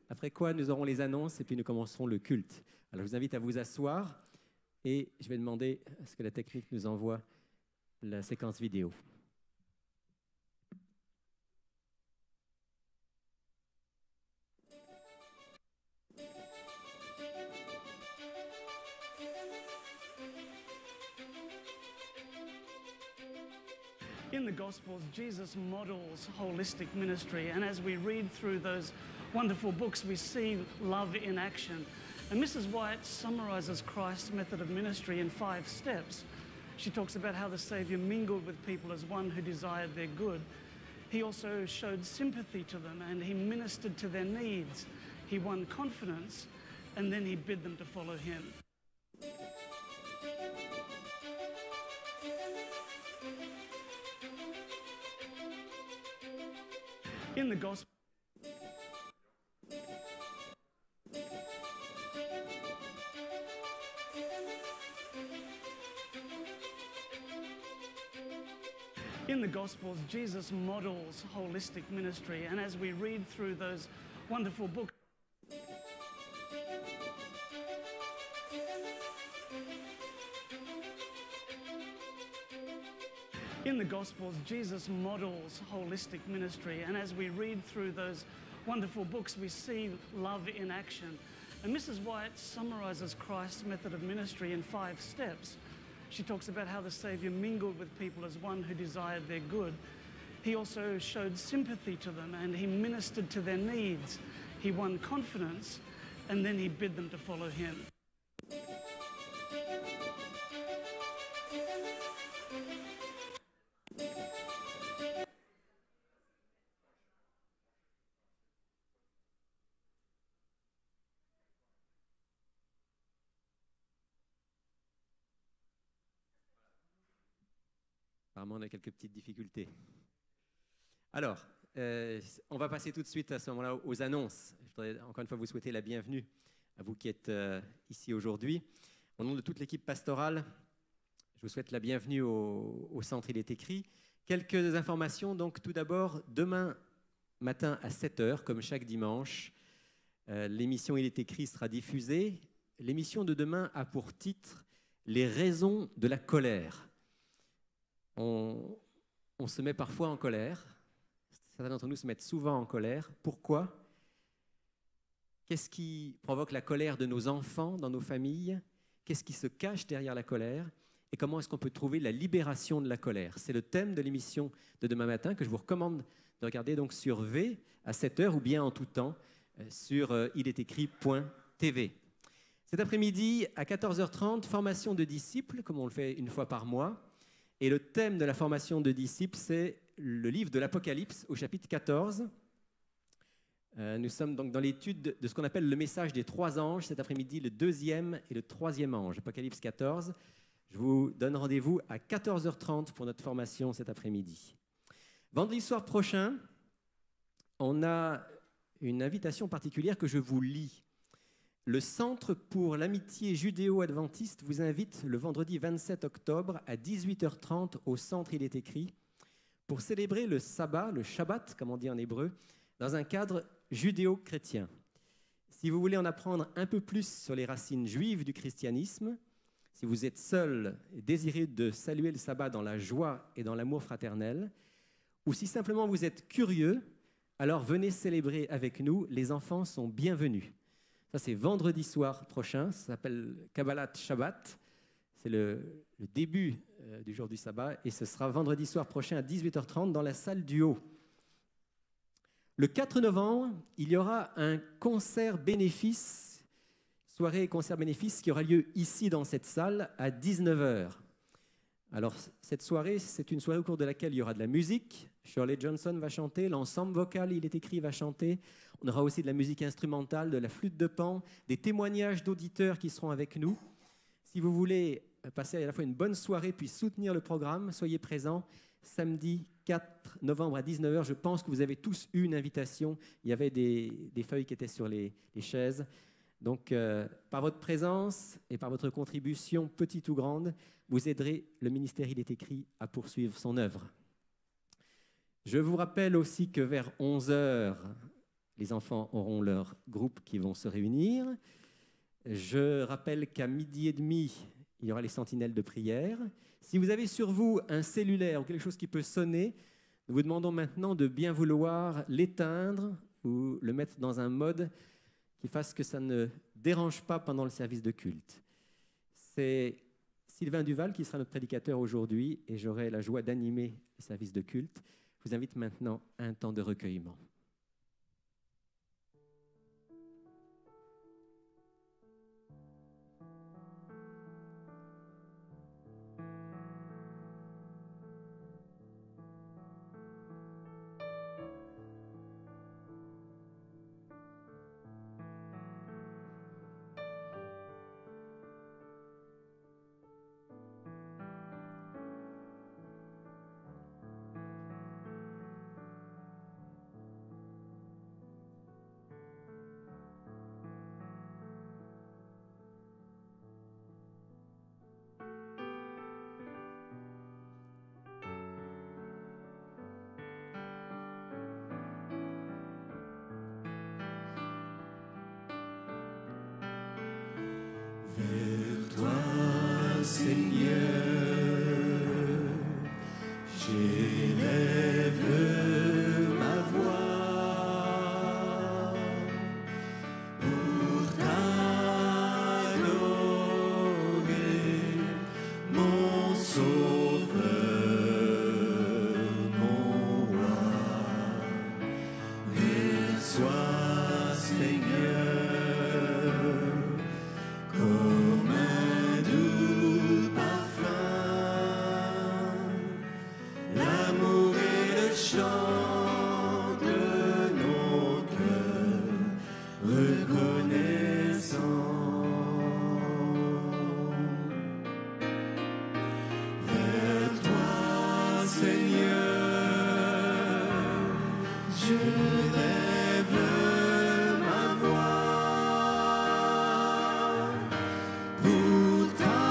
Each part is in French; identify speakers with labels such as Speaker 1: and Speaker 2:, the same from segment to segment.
Speaker 1: après quoi nous aurons les annonces et puis nous commencerons le culte. Alors je vous invite à vous asseoir et je vais demander à ce que la technique nous envoie la séquence vidéo.
Speaker 2: In the Gospels, Jesus models holistic ministry, and as we read through those wonderful books, we see love in action. And Mrs. White summarizes Christ's method of ministry in 5 steps. She talks about how the Saviour mingled with people as one who desired their good. He also showed sympathy to them, and he ministered to their needs. He won confidence, and then he bid them to follow him. In the Gospel, Jesus models holistic ministry, and as we read through those wonderful books, in the Gospels, Jesus models holistic ministry, and as we read through those wonderful books, we see love in action. And Mrs. White summarizes Christ's method of ministry in 5 steps. She talks about how the Saviour mingled with people as one who desired their good. He also showed sympathy to them, and he ministered to their needs. He won confidence, and then he bid them to follow him.
Speaker 1: Apparemment, on a quelques petites difficultés. Alors, on va passer tout de suite à ce moment-là aux annonces. Je voudrais encore une fois vous souhaiter la bienvenue à vous qui êtes ici aujourd'hui. Au nom de toute l'équipe pastorale, je vous souhaite la bienvenue au Centre Il est écrit. Quelques informations, donc tout d'abord, demain matin à 7h, comme chaque dimanche, l'émission Il est écrit sera diffusée. L'émission de demain a pour titre « Les raisons de la colère ». On se met parfois en colère. Certains d'entre nous se mettent souvent en colère. Pourquoi? Qu'est-ce qui provoque la colère de nos enfants dans nos familles? Qu'est-ce qui se cache derrière la colère? Et comment est-ce qu'on peut trouver la libération de la colère? C'est le thème de l'émission de demain matin que je vous recommande de regarder donc sur V à 7h ou bien en tout temps sur ilesécrit.tv. Cet après-midi à 14h30, formation de disciples, comme on le fait une fois par mois. Et le thème de la formation de disciples, c'est le livre de l'Apocalypse au chapitre 14. Nous sommes donc dans l'étude de ce qu'on appelle le message des 3 anges. Cet après-midi, le 2e et le 3e ange, Apocalypse 14. Je vous donne rendez-vous à 14h30 pour notre formation cet après-midi. Vendredi soir prochain, on a une invitation particulière que je vous lis. Le Centre pour l'amitié judéo-adventiste vous invite le vendredi 27 octobre à 18h30 au Centre Il est écrit pour célébrer le sabbat, le Shabbat, comme on dit en hébreu, dans un cadre judéo-chrétien. Si vous voulez en apprendre un peu plus sur les racines juives du christianisme, si vous êtes seul et désirez de saluer le sabbat dans la joie et dans l'amour fraternel, ou si simplement vous êtes curieux, alors venez célébrer avec nous, les enfants sont bienvenus. Ça, c'est vendredi soir prochain, ça s'appelle Kabbalat Shabbat. C'est le début du jour du sabbat et ce sera vendredi soir prochain à 18h30 dans la salle du haut. Le 4 novembre, il y aura un concert bénéfice, soirée et concert bénéfice qui aura lieu ici dans cette salle à 19h. Alors, cette soirée, c'est une soirée au cours de laquelle il y aura de la musique. Shirley Johnson va chanter, l'ensemble vocal Il est écrit va chanter. On aura aussi de la musique instrumentale, de la flûte de Pan, des témoignages d'auditeurs qui seront avec nous. Si vous voulez passer à la fois une bonne soirée puis soutenir le programme, soyez présents samedi 4 novembre à 19h. Je pense que vous avez tous eu une invitation. Il y avait des feuilles qui étaient sur les chaises. Donc, par votre présence et par votre contribution, petite ou grande, vous aiderez le ministère Il est écrit à poursuivre son œuvre. Je vous rappelle aussi que vers 11h, Les enfants auront leur groupe qui vont se réunir. Je rappelle qu'à 12h30, il y aura les sentinelles de prière. Si vous avez sur vous un cellulaire ou quelque chose qui peut sonner, nous vous demandons maintenant de bien vouloir l'éteindre ou le mettre dans un mode qui fasse que ça ne dérange pas pendant le service de culte. C'est Sylvain Duval qui sera notre prédicateur aujourd'hui et j'aurai la joie d'animer le service de culte. Je vous invite maintenant à un temps de recueillement.
Speaker 3: Vers toi, Seigneur, j'élève ma voix pour t'adorer, mon Sauveur, mon roi. Reçois, Seigneur, comme un doux parfum, l'amour et le chant de nos cœurs reconnaissants. Vers toi, Seigneur, je lève ma voix pour t'adorer,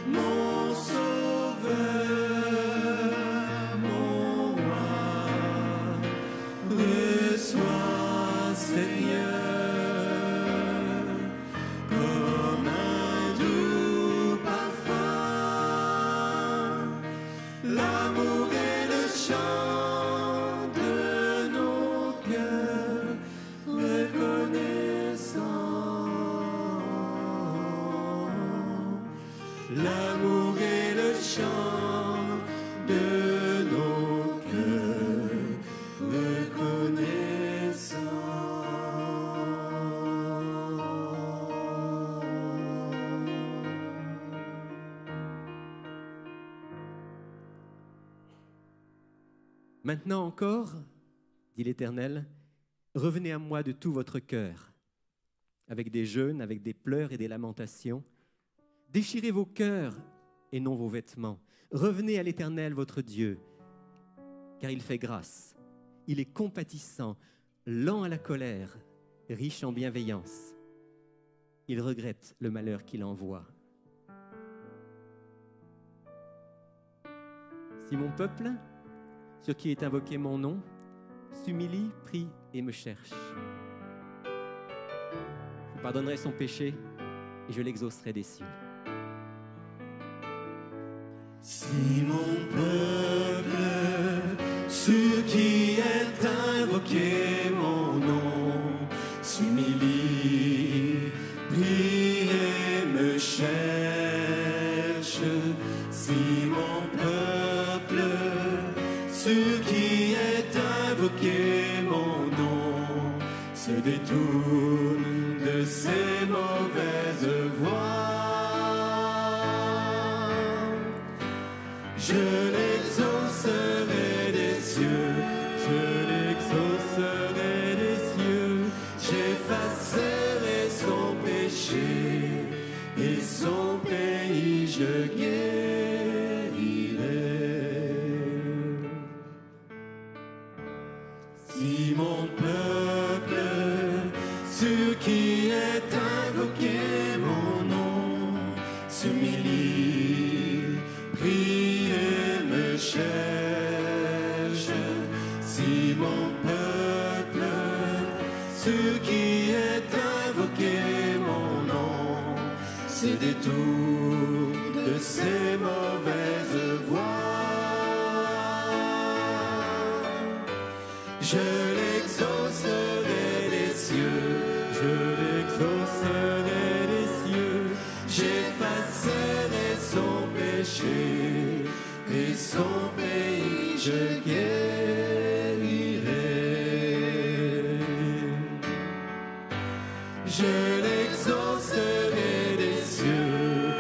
Speaker 3: mon Sauveur, mon roi. Reçois, Seigneur, comme un doux parfum, l'amour et le chant de nos cœurs reconnaissants. L'amour et le chant de nos cœurs
Speaker 1: Maintenant encore, dit l'Éternel, revenez à moi de tout votre cœur, avec des jeûnes, avec des pleurs et des lamentations. Déchirez vos cœurs et non vos vêtements. Revenez à l'Éternel votre Dieu, car il fait grâce. Il est compatissant, lent à la colère, riche en bienveillance. Il regrette le malheur qu'il envoie. Si mon peuple, sur qui est invoqué mon nom, s'humilie, prie et me cherche, je pardonnerai son péché et je l'exaucerai des cieux.
Speaker 3: Si mon peuple, sur qui est invoqué mon nom, s'humilie, prie et me cherche. Si mon peuple, sur qui est invoqué mon nom, se détourne de ses mauvaises voies, je l'exaucerai des cieux, je l'exaucerai des cieux, j'effacerai son péché et son pays je guérirai. Si mon peuple, sur qui est invoqué mon nom, s'humilie, prie et me cherche, Si mon peuple, ce qui est invoqué mon nom, se détourne de ses mauvaises voies, je l'exaucerai des cieux, je l'exaucerai des cieux, j'effacerai son péché et son pays je guérirai. Je l'exaucerai des cieux,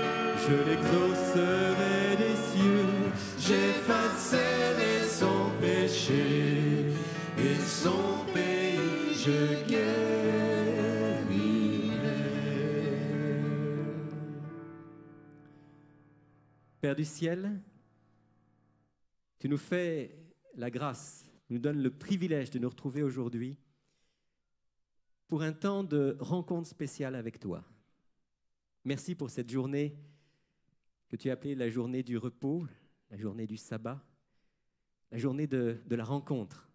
Speaker 3: je l'exaucerai des cieux, j'effacerai son péché et son pays je guérirai.
Speaker 1: Père du ciel, tu nous fais la grâce, tu nous donnes le privilège de nous retrouver aujourd'hui pour un temps de rencontre spéciale avec toi. Merci pour cette journée que tu as appelée la journée du repos, la journée du sabbat, la journée de la rencontre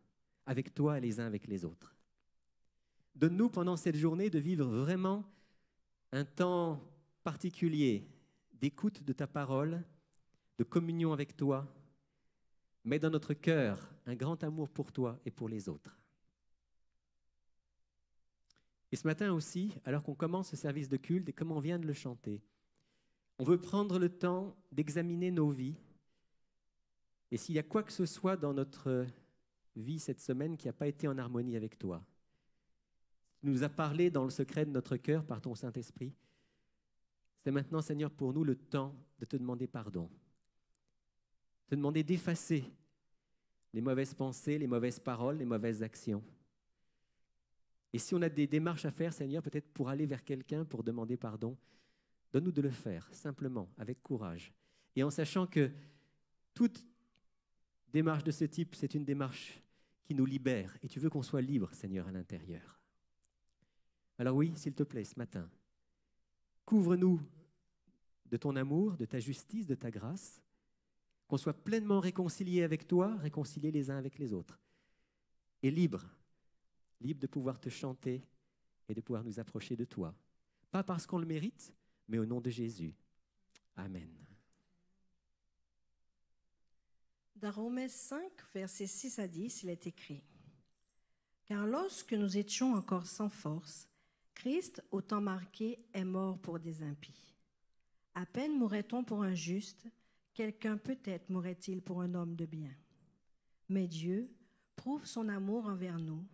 Speaker 1: avec toi et les uns avec les autres. Donne-nous pendant cette journée de vivre vraiment un temps particulier d'écoute de ta parole, de communion avec toi, mais dans notre cœur un grand amour pour toi et pour les autres. Et ce matin aussi, alors qu'on commence ce service de culte et comme on vient de le chanter, on veut prendre le temps d'examiner nos vies. Et s'il y a quoi que ce soit dans notre vie cette semaine qui n'a pas été en harmonie avec toi, tu nous as parlé dans le secret de notre cœur par ton Saint-Esprit, c'est maintenant, Seigneur, pour nous le temps de te demander pardon, te demander d'effacer les mauvaises pensées, les mauvaises paroles, les mauvaises actions. Et si on a des démarches à faire, Seigneur, peut-être pour aller vers quelqu'un, pour demander pardon, donne-nous de le faire, simplement, avec courage. Et en sachant que toute démarche de ce type, c'est une démarche qui nous libère. Et tu veux qu'on soit libre, Seigneur, à l'intérieur. Alors oui, s'il te plaît, ce matin, couvre-nous de ton amour, de ta justice, de ta grâce, qu'on soit pleinement réconciliés avec toi, réconciliés les uns avec les autres, et libres de pouvoir te chanter et de pouvoir nous approcher de toi. Pas parce qu'on le mérite, mais au nom de Jésus. Amen.
Speaker 4: Dans Romains 5, versets 6 à 10, il est écrit « Car lorsque nous étions encore sans force, Christ, au temps marqué, est mort pour des impies. À peine mourrait-on pour un juste, quelqu'un peut-être mourrait-il pour un homme de bien. Mais Dieu prouve son amour envers nous,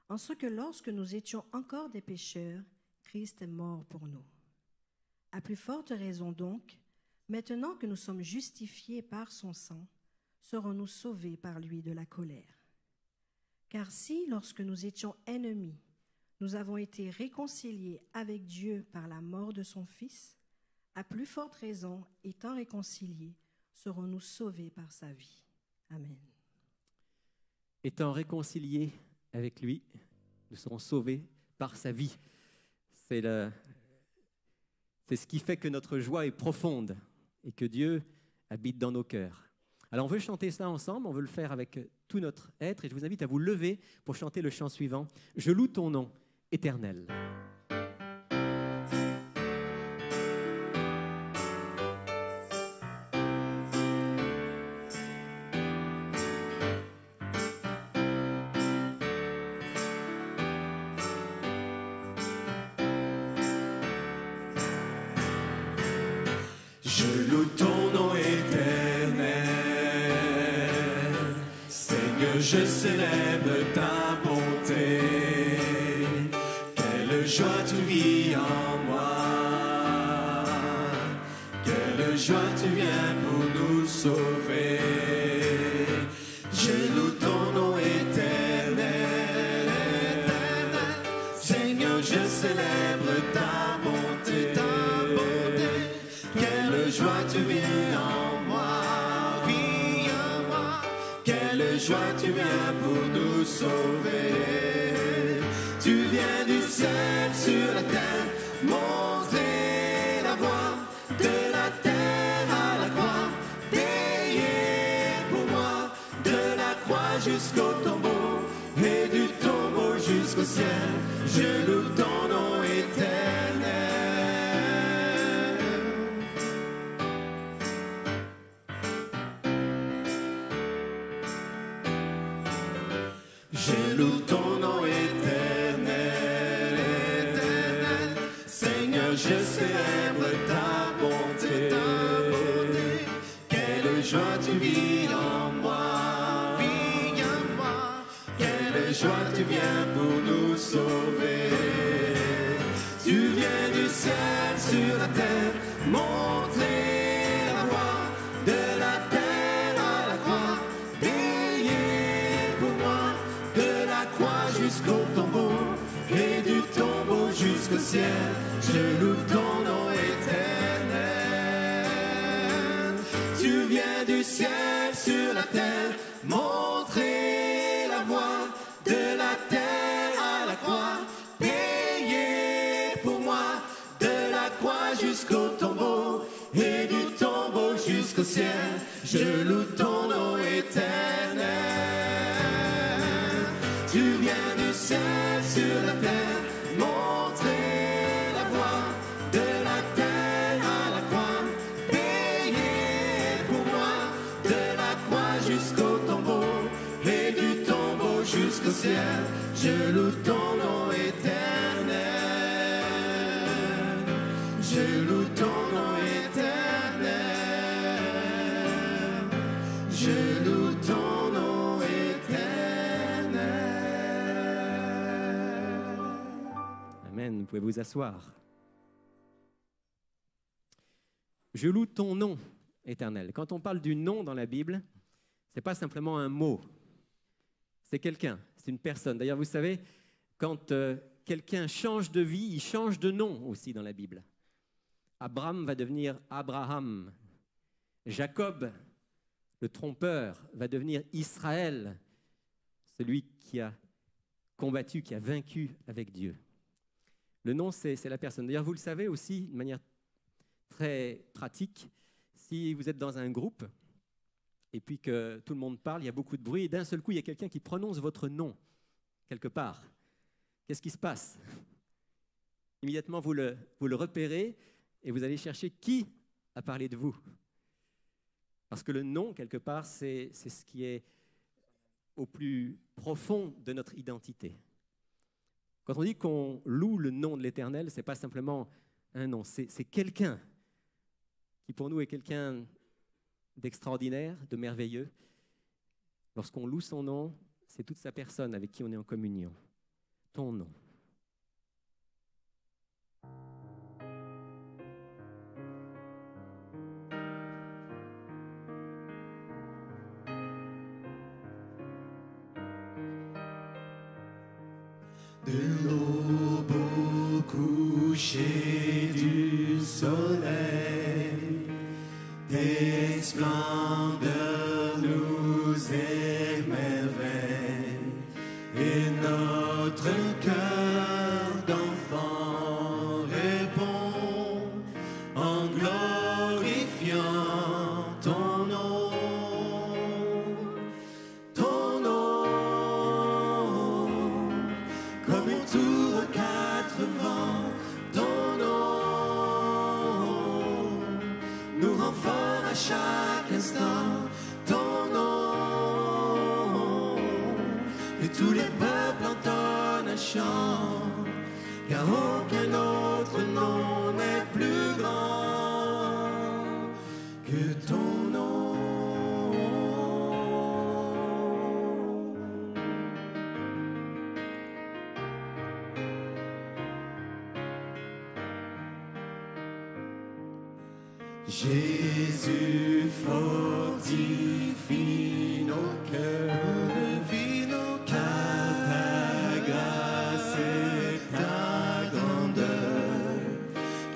Speaker 4: en ce que lorsque nous étions encore des pécheurs, Christ est mort pour nous. À plus forte raison donc, maintenant que nous sommes justifiés par son sang, serons-nous sauvés par lui de la colère. Car si, lorsque nous étions ennemis, nous avons été réconciliés avec Dieu par la mort de son Fils, à plus forte raison, étant réconciliés, serons-nous sauvés par sa vie. Amen.
Speaker 1: Étant réconciliés avec lui, nous serons sauvés par sa vie. C'est ce qui fait que notre joie est profonde et que Dieu habite dans nos cœurs. Alors on veut chanter ça ensemble, on veut le faire avec tout notre être et je vous invite à vous lever pour chanter le chant suivant. Je loue ton nom, éternel.
Speaker 3: Je loue ton nom éternel, Seigneur, je célèbre ta bonté. Quelle joie tu vis en moi, quelle joie tu viens pour nous sauver. Je loue ton nom éternel, Seigneur, je célèbre ta bonté. Quelle joie tu viens en moi, vis en moi. Quelle joie tu viens pour nous sauver. Tu viens du ciel sur la terre, montrer la voie de la terre à la croix, payer pour moi, de la croix jusqu'au tombeau, et du tombeau jusqu'au ciel, je loue ton nom éternel. Je loue ton nom éternel, éternel. Seigneur, je célèbre ta bonté. Quelle joie tu vis en moi, vis en moi. Quelle joie tu viens pour nous sauver. Tu viens du ciel sur la terre, montrer la voie de la terre à la croix. Payer pour moi de la croix jusqu'au tombeau et du tombeau jusqu'au ciel. Je loue ton nom éternel. Tu viens du ciel sur la terre, montrer la voie de la terre à la croix. Payer pour moi de la croix jusqu'au tombeau et du tombeau jusqu'au ciel. Je loue ton nom éternel. Tu viens du ciel sur la terre, montrer la voie de la terre à la croix. Payer pour moi de la croix jusqu'au tombeau et du tombeau jusqu'au ciel. Je loue ton nom éternel. Je loue ton nom éternel. Je loue ton nom éternel.
Speaker 1: Amen. Vous pouvez vous asseoir. Je loue ton nom éternel. Quand on parle du nom dans la Bible, ce n'est pas simplement un mot. C'est quelqu'un, c'est une personne. D'ailleurs, vous savez, quand quelqu'un change de vie, il change de nom aussi dans la Bible. Abraham va devenir Abraham. Jacob, le trompeur, va devenir Israël, celui qui a combattu, qui a vaincu avec Dieu. Le nom, c'est la personne. D'ailleurs, vous le savez aussi, de manière très pratique, si vous êtes dans un groupe et puis que tout le monde parle, il y a beaucoup de bruit, et d'un seul coup, il y a quelqu'un qui prononce votre nom quelque part. Qu'est-ce qui se passe? Immédiatement, vous le repérez et vous allez chercher qui a parlé de vous. Parce que le nom, quelque part, c'est ce qui est au plus profond de notre identité. Quand on dit qu'on loue le nom de l'Éternel, ce n'est pas simplement un nom, c'est quelqu'un qui pour nous est quelqu'un d'extraordinaire, de merveilleux. Lorsqu'on loue son nom, c'est toute sa personne avec qui on est en communion. Ton nom.
Speaker 3: De l'aube au coucher du soleil, tes splendeurs nous émerveillent, et notre cœur d'enfant répond en glorifiant ton nom. Ton nom, comme une tour aux quatre vents, ton nom nous rend fort à chaque instant. Ton nom, et tous les peuples entonnent un chant, car aucun autre nom n'est plus grand que ton nom. Jésus fortifie nos cœurs, car ta grâce et ta grandeur,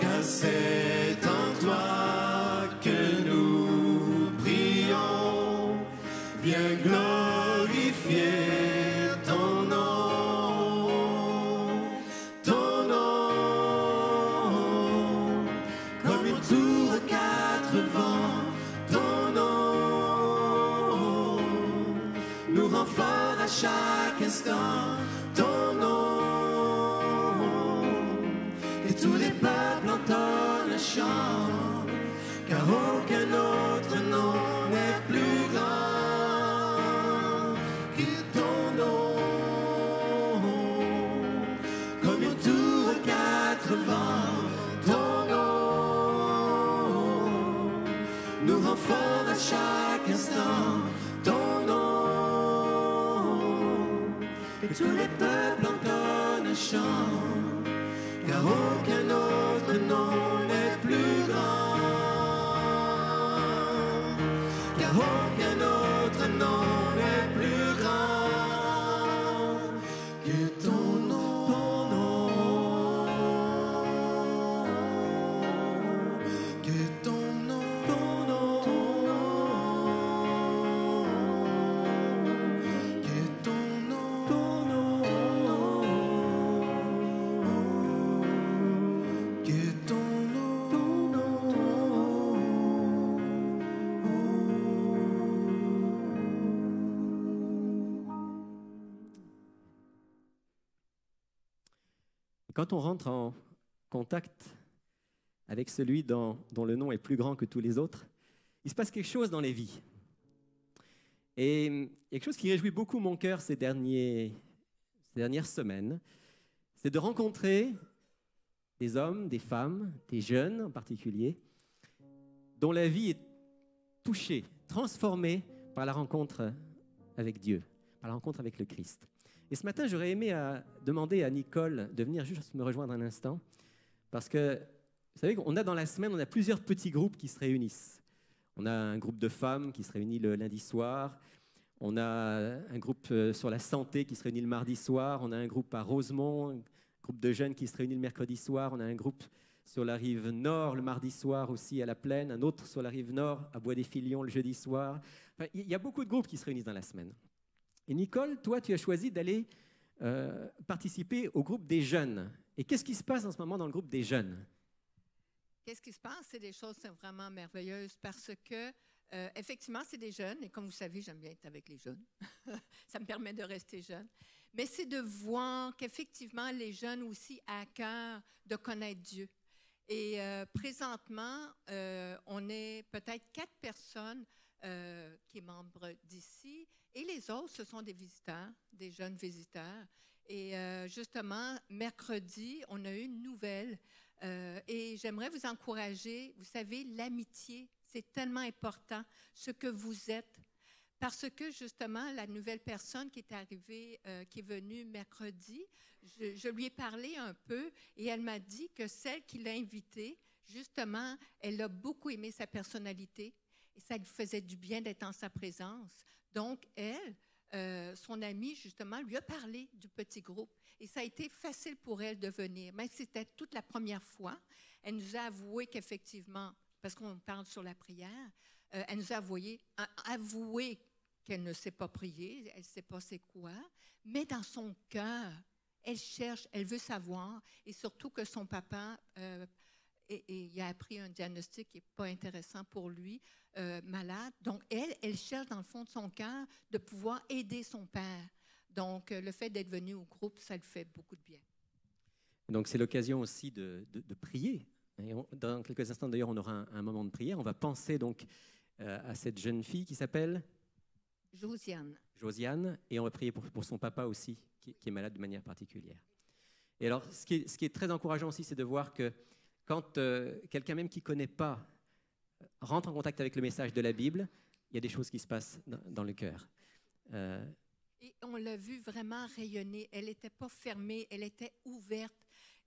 Speaker 3: car c'est en toi que nous prions. Viens glorifier ton nom, comme une tour aux quatre vents. Ton nom nous rend chaque instant ton nom. Que tous les peuples entendent le chant, car aucun autre nom n'est plus grand que ton nom. Comme une tour aux quatre vents, ton nom nous rend fort à chaque instant. Ton nom, que tous les peuples entendent un chant, car aucun autre nom n'est plus grand. Car aucun autre nom n'est plus grand que ton nom, que ton nom, que ton nom, que ton
Speaker 1: Quand on rentre en contact avec celui dont le nom est plus grand que tous les autres, il se passe quelque chose dans les vies. Et il y a quelque chose qui réjouit beaucoup mon cœur ces dernières semaines, c'est de rencontrer des hommes, des femmes, des jeunes en particulier, dont la vie est touchée, transformée par la rencontre avec Dieu, par la rencontre avec le Christ. Et ce matin, j'aurais aimé demander à Nicole de venir juste me rejoindre un instant, parce que, vous savez, on a dans la semaine, on a plusieurs petits groupes qui se réunissent. On a un groupe de femmes qui se réunit le lundi soir, on a un groupe sur la santé qui se réunit le mardi soir, on a un groupe à Rosemont, un groupe de jeunes qui se réunit le mercredi soir, on a un groupe sur la rive nord le mardi soir aussi à la Plaine, un autre sur la rive nord à Bois-des-Filions le jeudi soir. Enfin, il y a beaucoup de groupes qui se réunissent dans la semaine. Et Nicole, toi, tu as choisi d'aller participer au groupe des jeunes. Et qu'est-ce qui se passe en ce moment dans le groupe des jeunes?
Speaker 5: Qu'est-ce qui se passe? C'est des choses vraiment merveilleuses parce que, effectivement, c'est des jeunes. Et comme vous savez, j'aime bien être avec les jeunes. Ça me permet de rester jeune. Mais c'est de voir qu'effectivement, les jeunes aussi ont à cœur de connaître Dieu. Et présentement, on est peut-être 4 personnes qui sont membres d'ici. Et les autres, ce sont des visiteurs, des jeunes visiteurs. Et justement, mercredi, on a eu une nouvelle. Et j'aimerais vous encourager. Vous savez, l'amitié, c'est tellement important, ce que vous êtes. Parce que, justement, la nouvelle personne qui est arrivée, qui est venue mercredi, je lui ai parlé un peu et elle m'a dit que celle qui l'a invitée, justement, elle a beaucoup aimé sa personnalité et ça lui faisait du bien d'être en sa présence. Donc, elle, son amie, justement, lui a parlé du petit groupe. Et ça a été facile pour elle de venir. Mais c'était toute la première fois. Elle nous a avoué qu'effectivement, parce qu'on parle sur la prière, elle nous a avoué qu'elle ne sait pas prier, elle ne sait pas c'est quoi, mais dans son cœur, elle cherche, elle veut savoir, et surtout que son papa... il a appris un diagnostic qui n'est pas intéressant pour lui, malade. Donc, elle cherche dans le fond de son cœur de pouvoir aider son père. Donc, le fait d'être venu au groupe, ça lui fait beaucoup de bien.
Speaker 1: Donc, c'est l'occasion aussi de prier. Et dans quelques instants, d'ailleurs, on aura un moment de prière. On va penser donc à cette jeune fille qui s'appelle Josiane. Et on va prier pour son papa aussi, qui est malade de manière particulière. Et alors, ce qui est très encourageant aussi, c'est de voir que quand quelqu'un même qui ne connaît pas rentre en contact avec le message de la Bible, il y a des choses qui se passent dans le cœur.
Speaker 5: Et on l'a vu vraiment rayonner. Elle n'était pas fermée, elle était ouverte.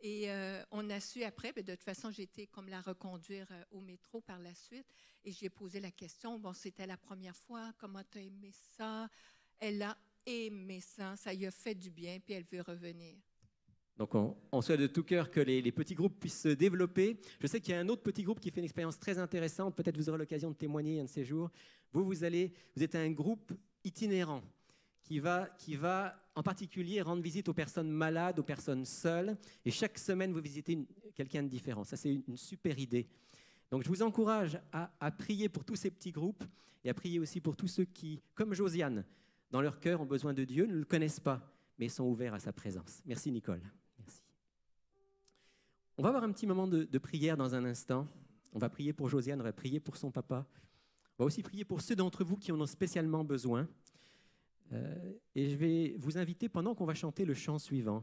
Speaker 5: Et on a su après, de toute façon, j'ai été comme la reconduire au métro par la suite. Et j'ai posé la question, bon, c'était la première fois, comment tu as aimé ça? Elle a aimé ça, ça lui a fait du bien, puis elle veut revenir.
Speaker 1: Donc, on souhaite de tout cœur que les petits groupes puissent se développer. Je sais qu'il y a un autre petit groupe qui fait une expérience très intéressante. Peut-être vous aurez l'occasion de témoigner un de ces jours. Vous êtes un groupe itinérant qui va en particulier rendre visite aux personnes malades, aux personnes seules. Et chaque semaine, vous visitez quelqu'un de différent. Ça, c'est une super idée. Donc, je vous encourage à prier pour tous ces petits groupes et à prier aussi pour tous ceux qui, comme Josiane, dans leur cœur, ont besoin de Dieu, ne le connaissent pas, mais sont ouverts à sa présence. Merci Nicole. Merci. On va avoir un petit moment de prière dans un instant. On va prier pour Josiane, on va prier pour son papa. On va aussi prier pour ceux d'entre vous qui en ont spécialement besoin. Et je vais vous inviter, pendant qu'on va chanter le chant suivant,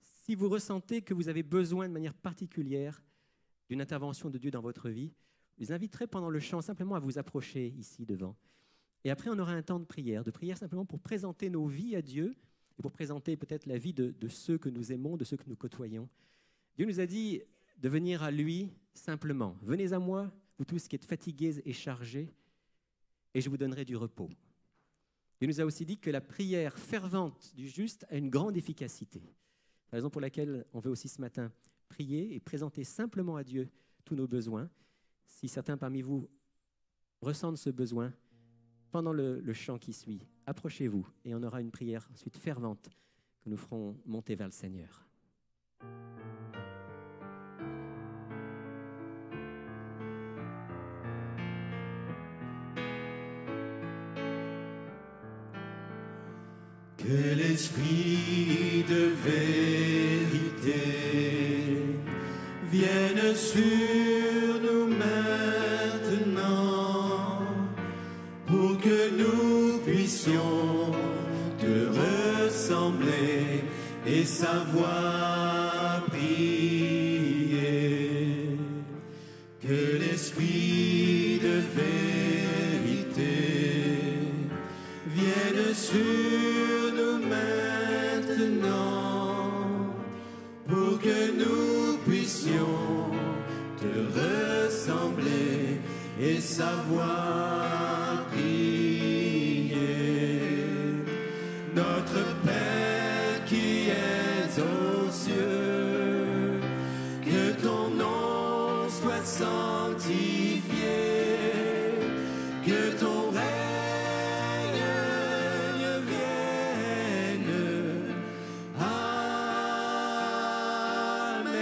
Speaker 1: si vous ressentez que vous avez besoin de manière particulière d'une intervention de Dieu dans votre vie, je vous inviterai pendant le chant simplement à vous approcher ici devant. Et après, on aura un temps de prière simplement pour présenter nos vies à Dieu et pour présenter peut-être la vie de ceux que nous aimons, de ceux que nous côtoyons. Dieu nous a dit de venir à lui simplement. Venez à moi, vous tous qui êtes fatigués et chargés, et je vous donnerai du repos. Dieu nous a aussi dit que la prière fervente du juste a une grande efficacité. C'est la raison pour laquelle on veut aussi ce matin prier et présenter simplement à Dieu tous nos besoins. Si certains parmi vous ressentent ce besoin, pendant le chant qui suit, approchez-vous et on aura une prière ensuite fervente que nous ferons monter vers le Seigneur.
Speaker 3: Que l'Esprit de vérité vienne sur nous maintenant, pour que nous puissions te ressembler et savoir prier. Que l'Esprit de vérité vienne sur nous maintenant, pour que nous puissions te ressembler et savoir prier. Notre Père qui es aux cieux, que ton nom soit sanctifié, que ton règne vienne. Amen.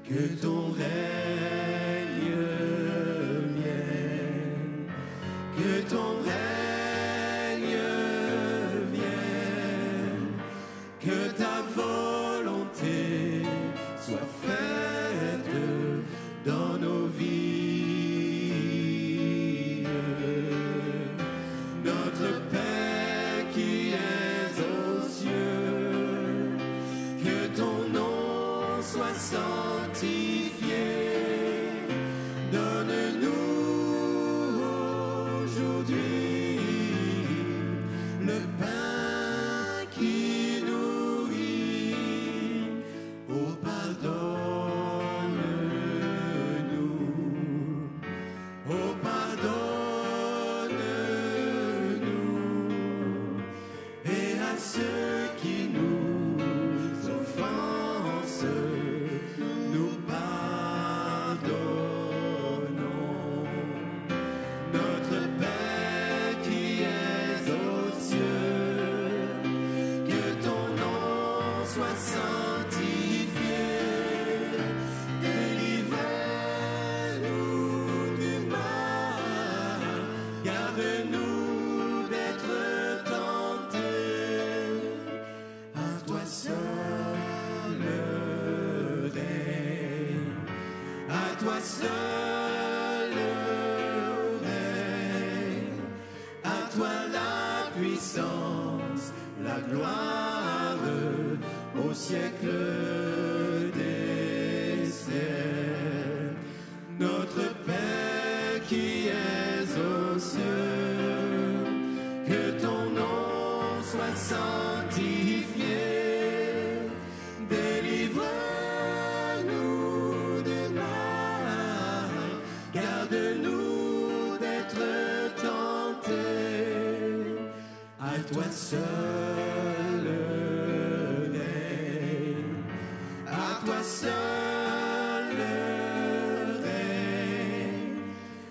Speaker 3: Que ton règne vienne. Que ton règne vienne. Que ta volonté soit faite dans nos vies. Notre Père qui es aux cieux, que ton nom soit sanctifié. Donne-nous aujourd'hui le pain qui nourrit. Oh, pardonne-nous. Oh, pardonne-nous. Et à ceux qui nous offensent, nous pardonnons. Notre Père qui es aux cieux, que ton nom soit sanctifié. Délivre-nous du mal, garde-nous d'être tentés. À toi seul le règne, à toi seul le règne, à toi la puissance, la gloire au siècle des siècles. Notre Père qui es aux cieux, que ton nom soit sanctifié. Délivre-nous du mal, garde-nous d'être tentés. À toi seul le règne, à toi seul le règne,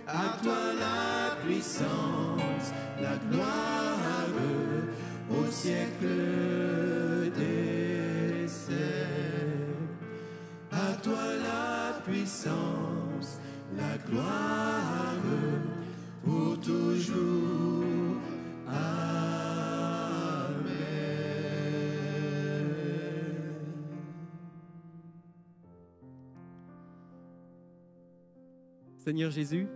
Speaker 3: à toi la puissance, la gloire au siècle des siècles. À toi la puissance, la gloire pour toujours.
Speaker 1: Seigneur Jésus,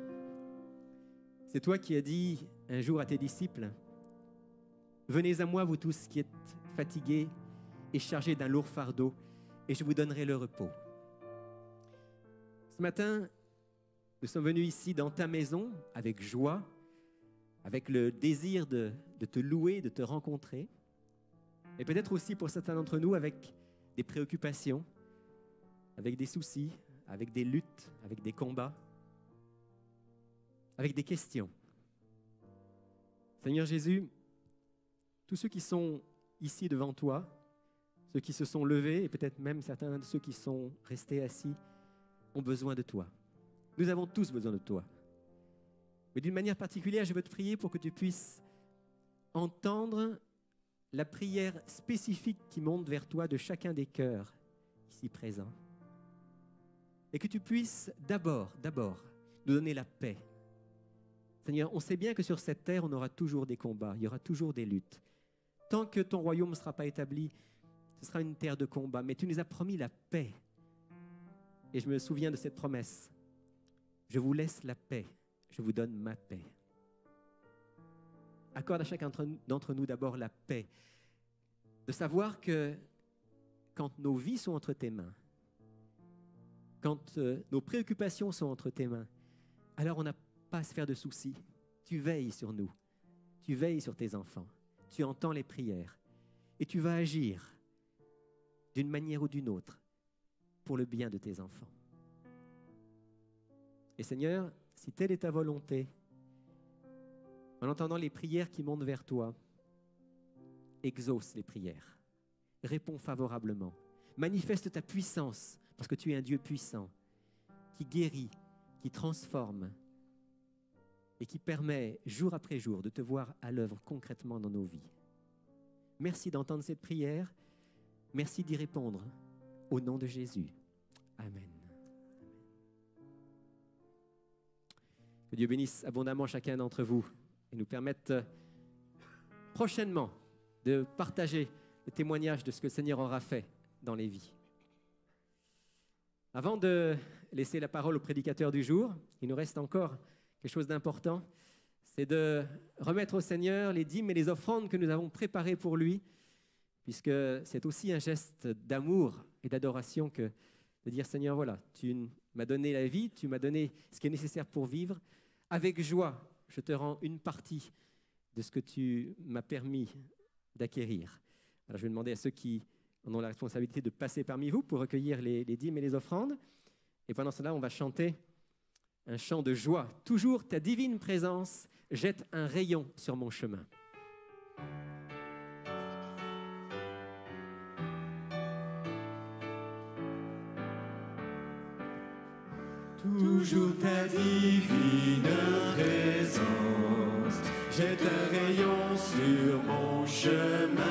Speaker 1: c'est toi qui as dit un jour à tes disciples, « Venez à moi, vous tous qui êtes fatigués et chargés d'un lourd fardeau, et je vous donnerai le repos. » Ce matin, nous sommes venus ici dans ta maison avec joie, avec le désir de te louer, de te rencontrer, et peut-être aussi pour certains d'entre nous avec des préoccupations, avec des soucis, avec des luttes, avec des combats, avec des questions. Seigneur Jésus, tous ceux qui sont ici devant toi, ceux qui se sont levés et peut-être même certains de ceux qui sont restés assis, ont besoin de toi. Nous avons tous besoin de toi. Mais d'une manière particulière, je veux te prier pour que tu puisses entendre la prière spécifique qui monte vers toi de chacun des cœurs ici présents. Et que tu puisses d'abord nous donner la paix. Seigneur, on sait bien que sur cette terre, on aura toujours des combats, il y aura toujours des luttes. Tant que ton royaume ne sera pas établi, ce sera une terre de combat. Mais tu nous as promis la paix. Et je me souviens de cette promesse. Je vous laisse la paix, je vous donne ma paix. Accorde à chacun d'entre nous d'abord la paix, de savoir que quand nos vies sont entre tes mains, quand nos préoccupations sont entre tes mains, alors on n'a pas à se faire de soucis. Tu veilles sur nous, tu veilles sur tes enfants, tu entends les prières et tu vas agir d'une manière ou d'une autre pour le bien de tes enfants. Et Seigneur, si telle est ta volonté, en entendant les prières qui montent vers toi, exauce les prières, réponds favorablement, manifeste ta puissance, parce que tu es un Dieu puissant, qui guérit, qui transforme et qui permet jour après jour de te voir à l'œuvre concrètement dans nos vies. Merci d'entendre cette prière, merci d'y répondre, au nom de Jésus. Amen. Que Dieu bénisse abondamment chacun d'entre vous et nous permette prochainement de partager le témoignage de ce que le Seigneur aura fait dans les vies. Avant de laisser la parole au prédicateur du jour, il nous reste encore quelque chose d'important, c'est de remettre au Seigneur les dîmes et les offrandes que nous avons préparées pour lui, puisque c'est aussi un geste d'amour et d'adoration que de dire « Seigneur, voilà, tu m'as donné la vie, tu m'as donné ce qui est nécessaire pour vivre. Avec joie, je te rends une partie de ce que tu m'as permis d'acquérir. » Alors, je vais demander à ceux qui en ont la responsabilité de passer parmi vous pour recueillir les dîmes et les offrandes. Et pendant cela, on va chanter un chant de joie. « Toujours ta divine présence jette un rayon sur mon chemin. »
Speaker 3: Toujours ta divine présence jette un rayon sur mon chemin,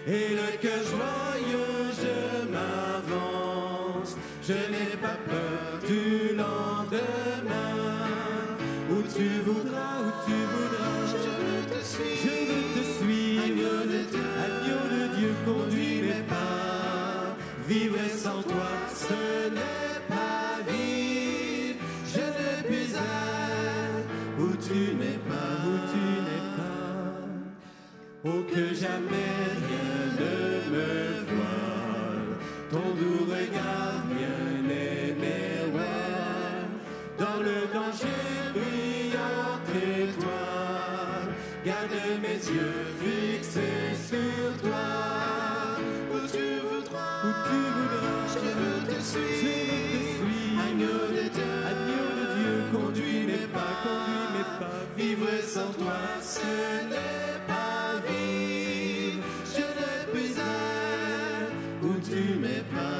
Speaker 3: et le cœur joyeux je m'avance, je n'ai pas peur du lendemain, où tu voudras, je veux te suivre, agneau de Dieu, conduis mes pas, vivre sans toi ce n'est pas vivre, je ne puis être où tu n'es pas, oh que jamais rien ne me voile, ton doux regard bien aimé, ouais, dans le danger brillante étoile, garde mes yeux fixés sur toi, où tu voudras, je veux te suivre, agneau de Dieu, conduis mes pas, vivre sans toi ce n'est pas vivre, je ne puis être où tu n'es pas,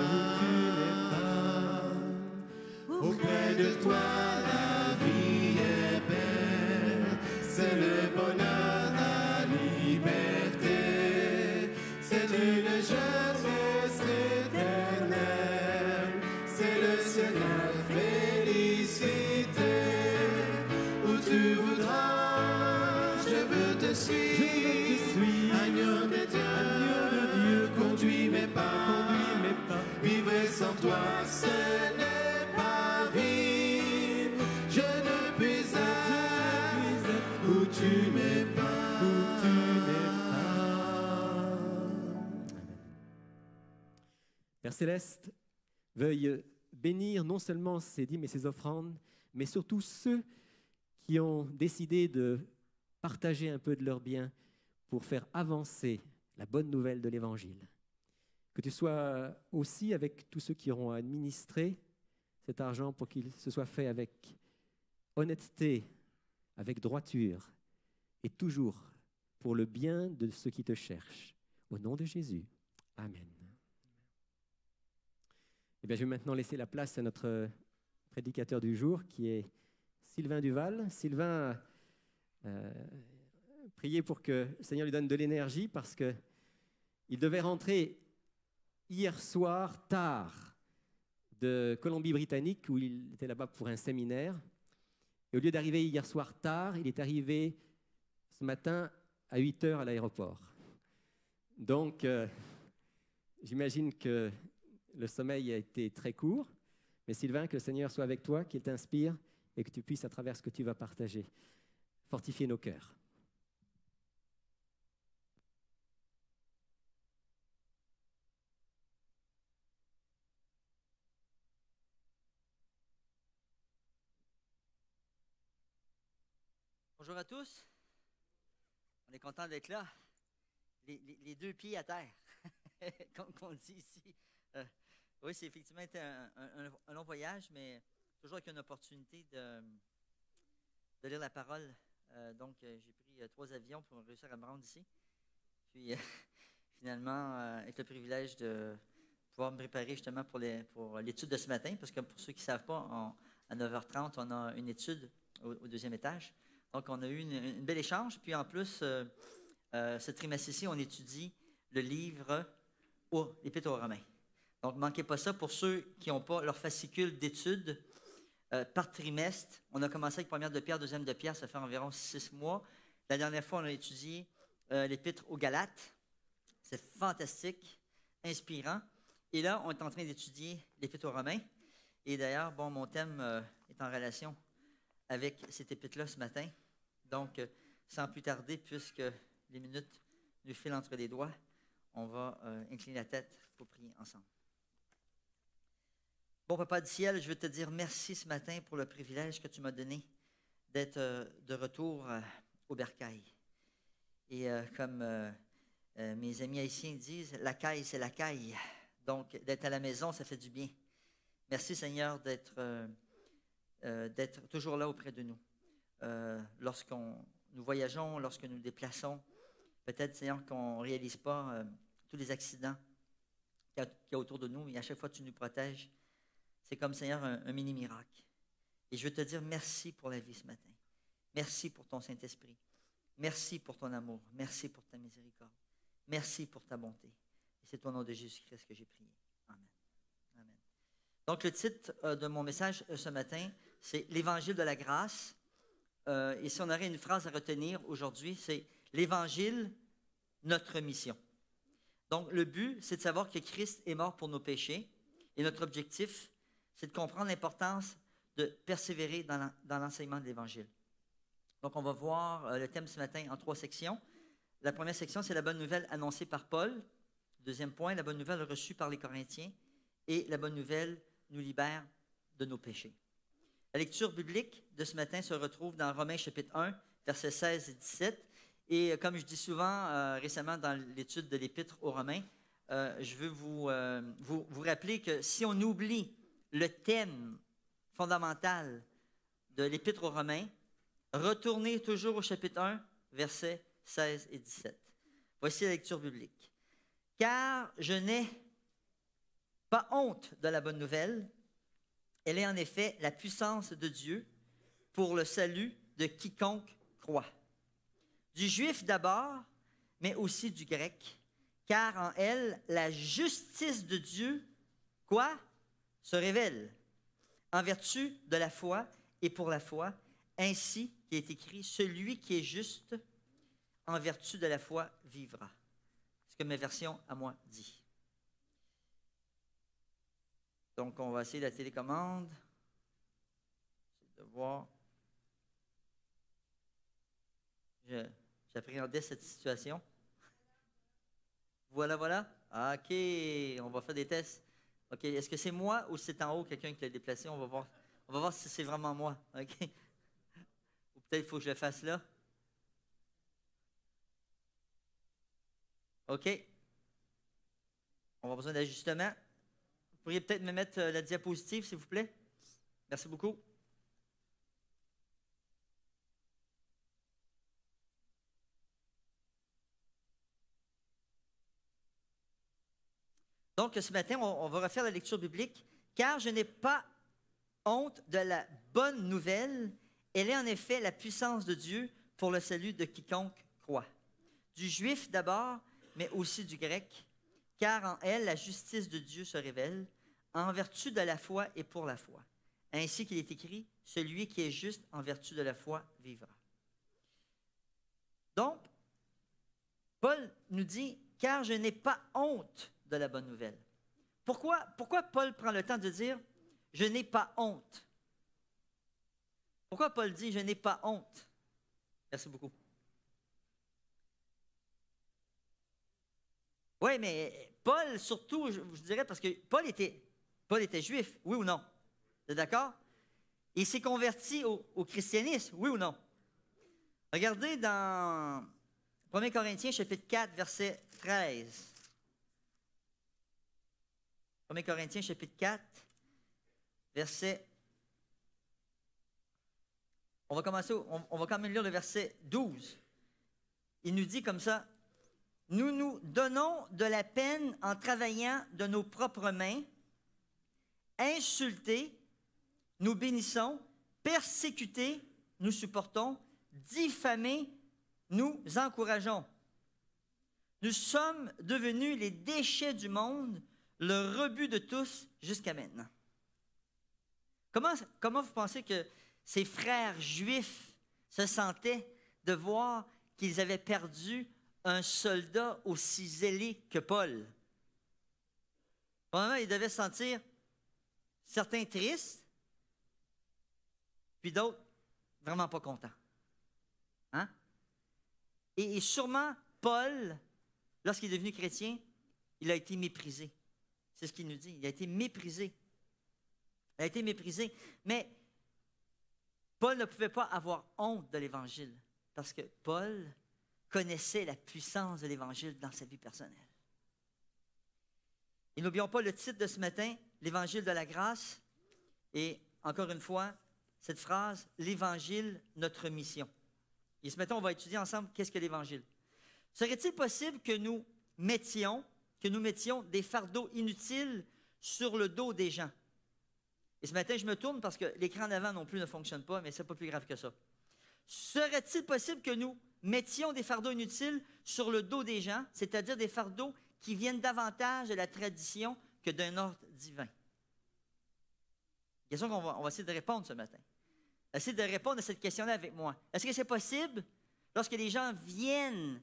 Speaker 3: auprès de toi la vie est belle, c'est le bonheur, la liberté, c'est une jeunesse éternelle, c'est le ciel, la félicité, où tu voudras, je veux te suivre, agneau de Dieu, conduis mes pas,
Speaker 1: Père Céleste, veuille bénir non seulement ces dîmes et ces offrandes, mais surtout ceux qui ont décidé de partager un peu de leurs biens pour faire avancer la bonne nouvelle de l'Évangile. Que tu sois aussi avec tous ceux qui auront administré cet argent pour qu'il se soit fait avec honnêteté, avec droiture et toujours pour le bien de ceux qui te cherchent. Au nom de Jésus. Amen. Eh bien, je vais maintenant laisser la place à notre prédicateur du jour qui est Sylvain Duval. Sylvain, priez pour que le Seigneur lui donne de l'énergie parce qu'il devait rentrer hier soir tard de Colombie-Britannique où il était là-bas pour un séminaire. Et au lieu d'arriver hier soir tard, il est arrivé ce matin à 8 heures à l'aéroport. Donc, j'imagine que le sommeil a été très court. Mais Sylvain, que le Seigneur soit avec toi, qu'il t'inspire et que tu puisses, à travers ce que tu vas partager, fortifier nos cœurs.
Speaker 6: Bonjour à tous. On est content d'être là. Les deux pieds à terre, comme on dit ici. Oui, c'est effectivement été un long voyage, mais toujours avec une opportunité de lire la parole. Donc, j'ai pris 3 avions pour réussir à me rendre ici. Puis, finalement, avec le privilège de pouvoir me préparer justement pour l'étude de ce matin, parce que pour ceux qui ne savent pas, à 9h30, on a une étude au 2e étage. Donc, on a eu une belle échange. Puis, en plus, ce trimestre-ci, on étudie le livre l'Épître aux Romains. Donc, ne manquez pas ça. Pour ceux qui n'ont pas leur fascicule d'études, par trimestre, on a commencé avec 1er de Pierre, 2e de Pierre, ça fait environ 6 mois. La dernière fois, on a étudié l'Épître aux Galates. C'est fantastique, inspirant. Et là, on est en train d'étudier l'Épître aux Romains. Et d'ailleurs, bon, mon thème est en relation avec cet épître-là ce matin. Donc, sans plus tarder, puisque les minutes nous filent entre les doigts, on va incliner la tête pour prier ensemble. Bon, Papa du ciel, je veux te dire merci ce matin pour le privilège que tu m'as donné d'être de retour au bercail. Et comme mes amis haïtiens disent, la caille, c'est la caille. Donc, d'être à la maison, ça fait du bien. Merci, Seigneur, d'être toujours là auprès de nous. Lorsque nous voyageons, lorsque nous nous déplaçons, peut-être, Seigneur, qu'on ne réalise pas tous les accidents qu'il y a autour de nous, mais à chaque fois, tu nous protèges. C'est comme, Seigneur, un mini-miracle. Et je veux te dire merci pour la vie ce matin. Merci pour ton Saint-Esprit. Merci pour ton amour. Merci pour ta miséricorde. Merci pour ta bonté. Et c'est au nom de Jésus-Christ que j'ai prié. Amen. Amen. Donc, le titre de mon message ce matin, c'est « L'Évangile de la grâce ». Et si on aurait une phrase à retenir aujourd'hui, c'est « L'Évangile, notre mission ». Donc, le but, c'est de savoir que Christ est mort pour nos péchés. Et notre objectif, c'est de comprendre l'importance de persévérer dans l'enseignement de l'Évangile. Donc, on va voir le thème ce matin en 3 sections. La première section, c'est la bonne nouvelle annoncée par Paul. Deuxième point, la bonne nouvelle reçue par les Corinthiens. Et la bonne nouvelle nous libère de nos péchés. La lecture biblique de ce matin se retrouve dans Romains chapitre 1, versets 16 et 17. Et comme je dis souvent récemment dans l'étude de l'Épître aux Romains, je veux vous rappeler que si on oublie le thème fondamental de l'Épître aux Romains, retournez toujours au chapitre 1, versets 16 et 17. Voici la lecture biblique. « Car je n'ai pas honte de la bonne nouvelle. Elle est en effet la puissance de Dieu pour le salut de quiconque croit. Du juif d'abord, mais aussi du grec, car en elle, la justice de Dieu, quoi? Se révèle, en vertu de la foi et pour la foi, ainsi qu'il est écrit, celui qui est juste, en vertu de la foi, vivra. C'est ce que ma version à moi dit. Donc, on va essayer la télécommande. J'essaie de voir. J'appréhendais cette situation. Voilà. OK, on va faire des tests. OK, est-ce que c'est moi ou c'est en haut quelqu'un qui l'a déplacé? On va voir si c'est vraiment moi. OK? Ou peut-être il faut que je le fasse là. OK. On va avoir besoin d'ajustement. Vous pourriez peut-être me mettre la diapositive, s'il vous plaît? Merci beaucoup. Donc, ce matin, on va refaire la lecture biblique. « Car je n'ai pas honte de la bonne nouvelle. Elle est en effet la puissance de Dieu pour le salut de quiconque croit. Du juif d'abord, mais aussi du grec, car en elle, la justice de Dieu se révèle, en vertu de la foi et pour la foi. Ainsi qu'il est écrit, celui qui est juste en vertu de la foi vivra. » Donc, Paul nous dit, « Car je n'ai pas honte de la bonne nouvelle. » Pourquoi Paul prend le temps de dire « Je n'ai pas honte » ? Pourquoi Paul dit « Je n'ai pas honte » ? Merci beaucoup. Oui, mais Paul, surtout, je dirais, parce que Paul était juif, oui ou non? Vous êtes d'accord? Il s'est converti au christianisme, oui ou non? Regardez dans 1 Corinthiens, chapitre 4, verset 13. 1 Corinthiens, chapitre 4, verset... On va quand même lire le verset 12. Il nous dit comme ça, « Nous nous donnons de la peine en travaillant de nos propres mains, insultés, nous bénissons, persécutés, nous supportons, diffamés, nous encourageons. Nous sommes devenus les déchets du monde, le rebut de tous jusqu'à maintenant. » Comment vous pensez que ces frères juifs se sentaient de voir qu'ils avaient perdu un soldat aussi zélé que Paul? Probablement, ils devaient se sentir certains tristes, puis d'autres vraiment pas contents. Hein? Et sûrement, Paul, lorsqu'il est devenu chrétien, il a été méprisé. C'est ce qu'il nous dit. Il a été méprisé. Il a été méprisé. Mais Paul ne pouvait pas avoir honte de l'Évangile parce que Paul connaissait la puissance de l'Évangile dans sa vie personnelle. Et n'oublions pas le titre de ce matin, l'Évangile de la grâce. Et encore une fois, cette phrase, l'Évangile, notre mission. Et ce matin, on va étudier ensemble qu'est-ce que l'Évangile. Serait-il possible que nous mettions des fardeaux inutiles sur le dos des gens? Et ce matin, je me tourne parce que l'écran d'avant non plus ne fonctionne pas, mais ce n'est pas plus grave que ça. Serait-il possible que nous mettions des fardeaux inutiles sur le dos des gens, c'est-à-dire des fardeaux qui viennent davantage de la tradition que d'un ordre divin? Question qu'on va essayer de répondre ce matin. Essayez de répondre à cette question-là avec moi. Est-ce que c'est possible, lorsque les gens viennent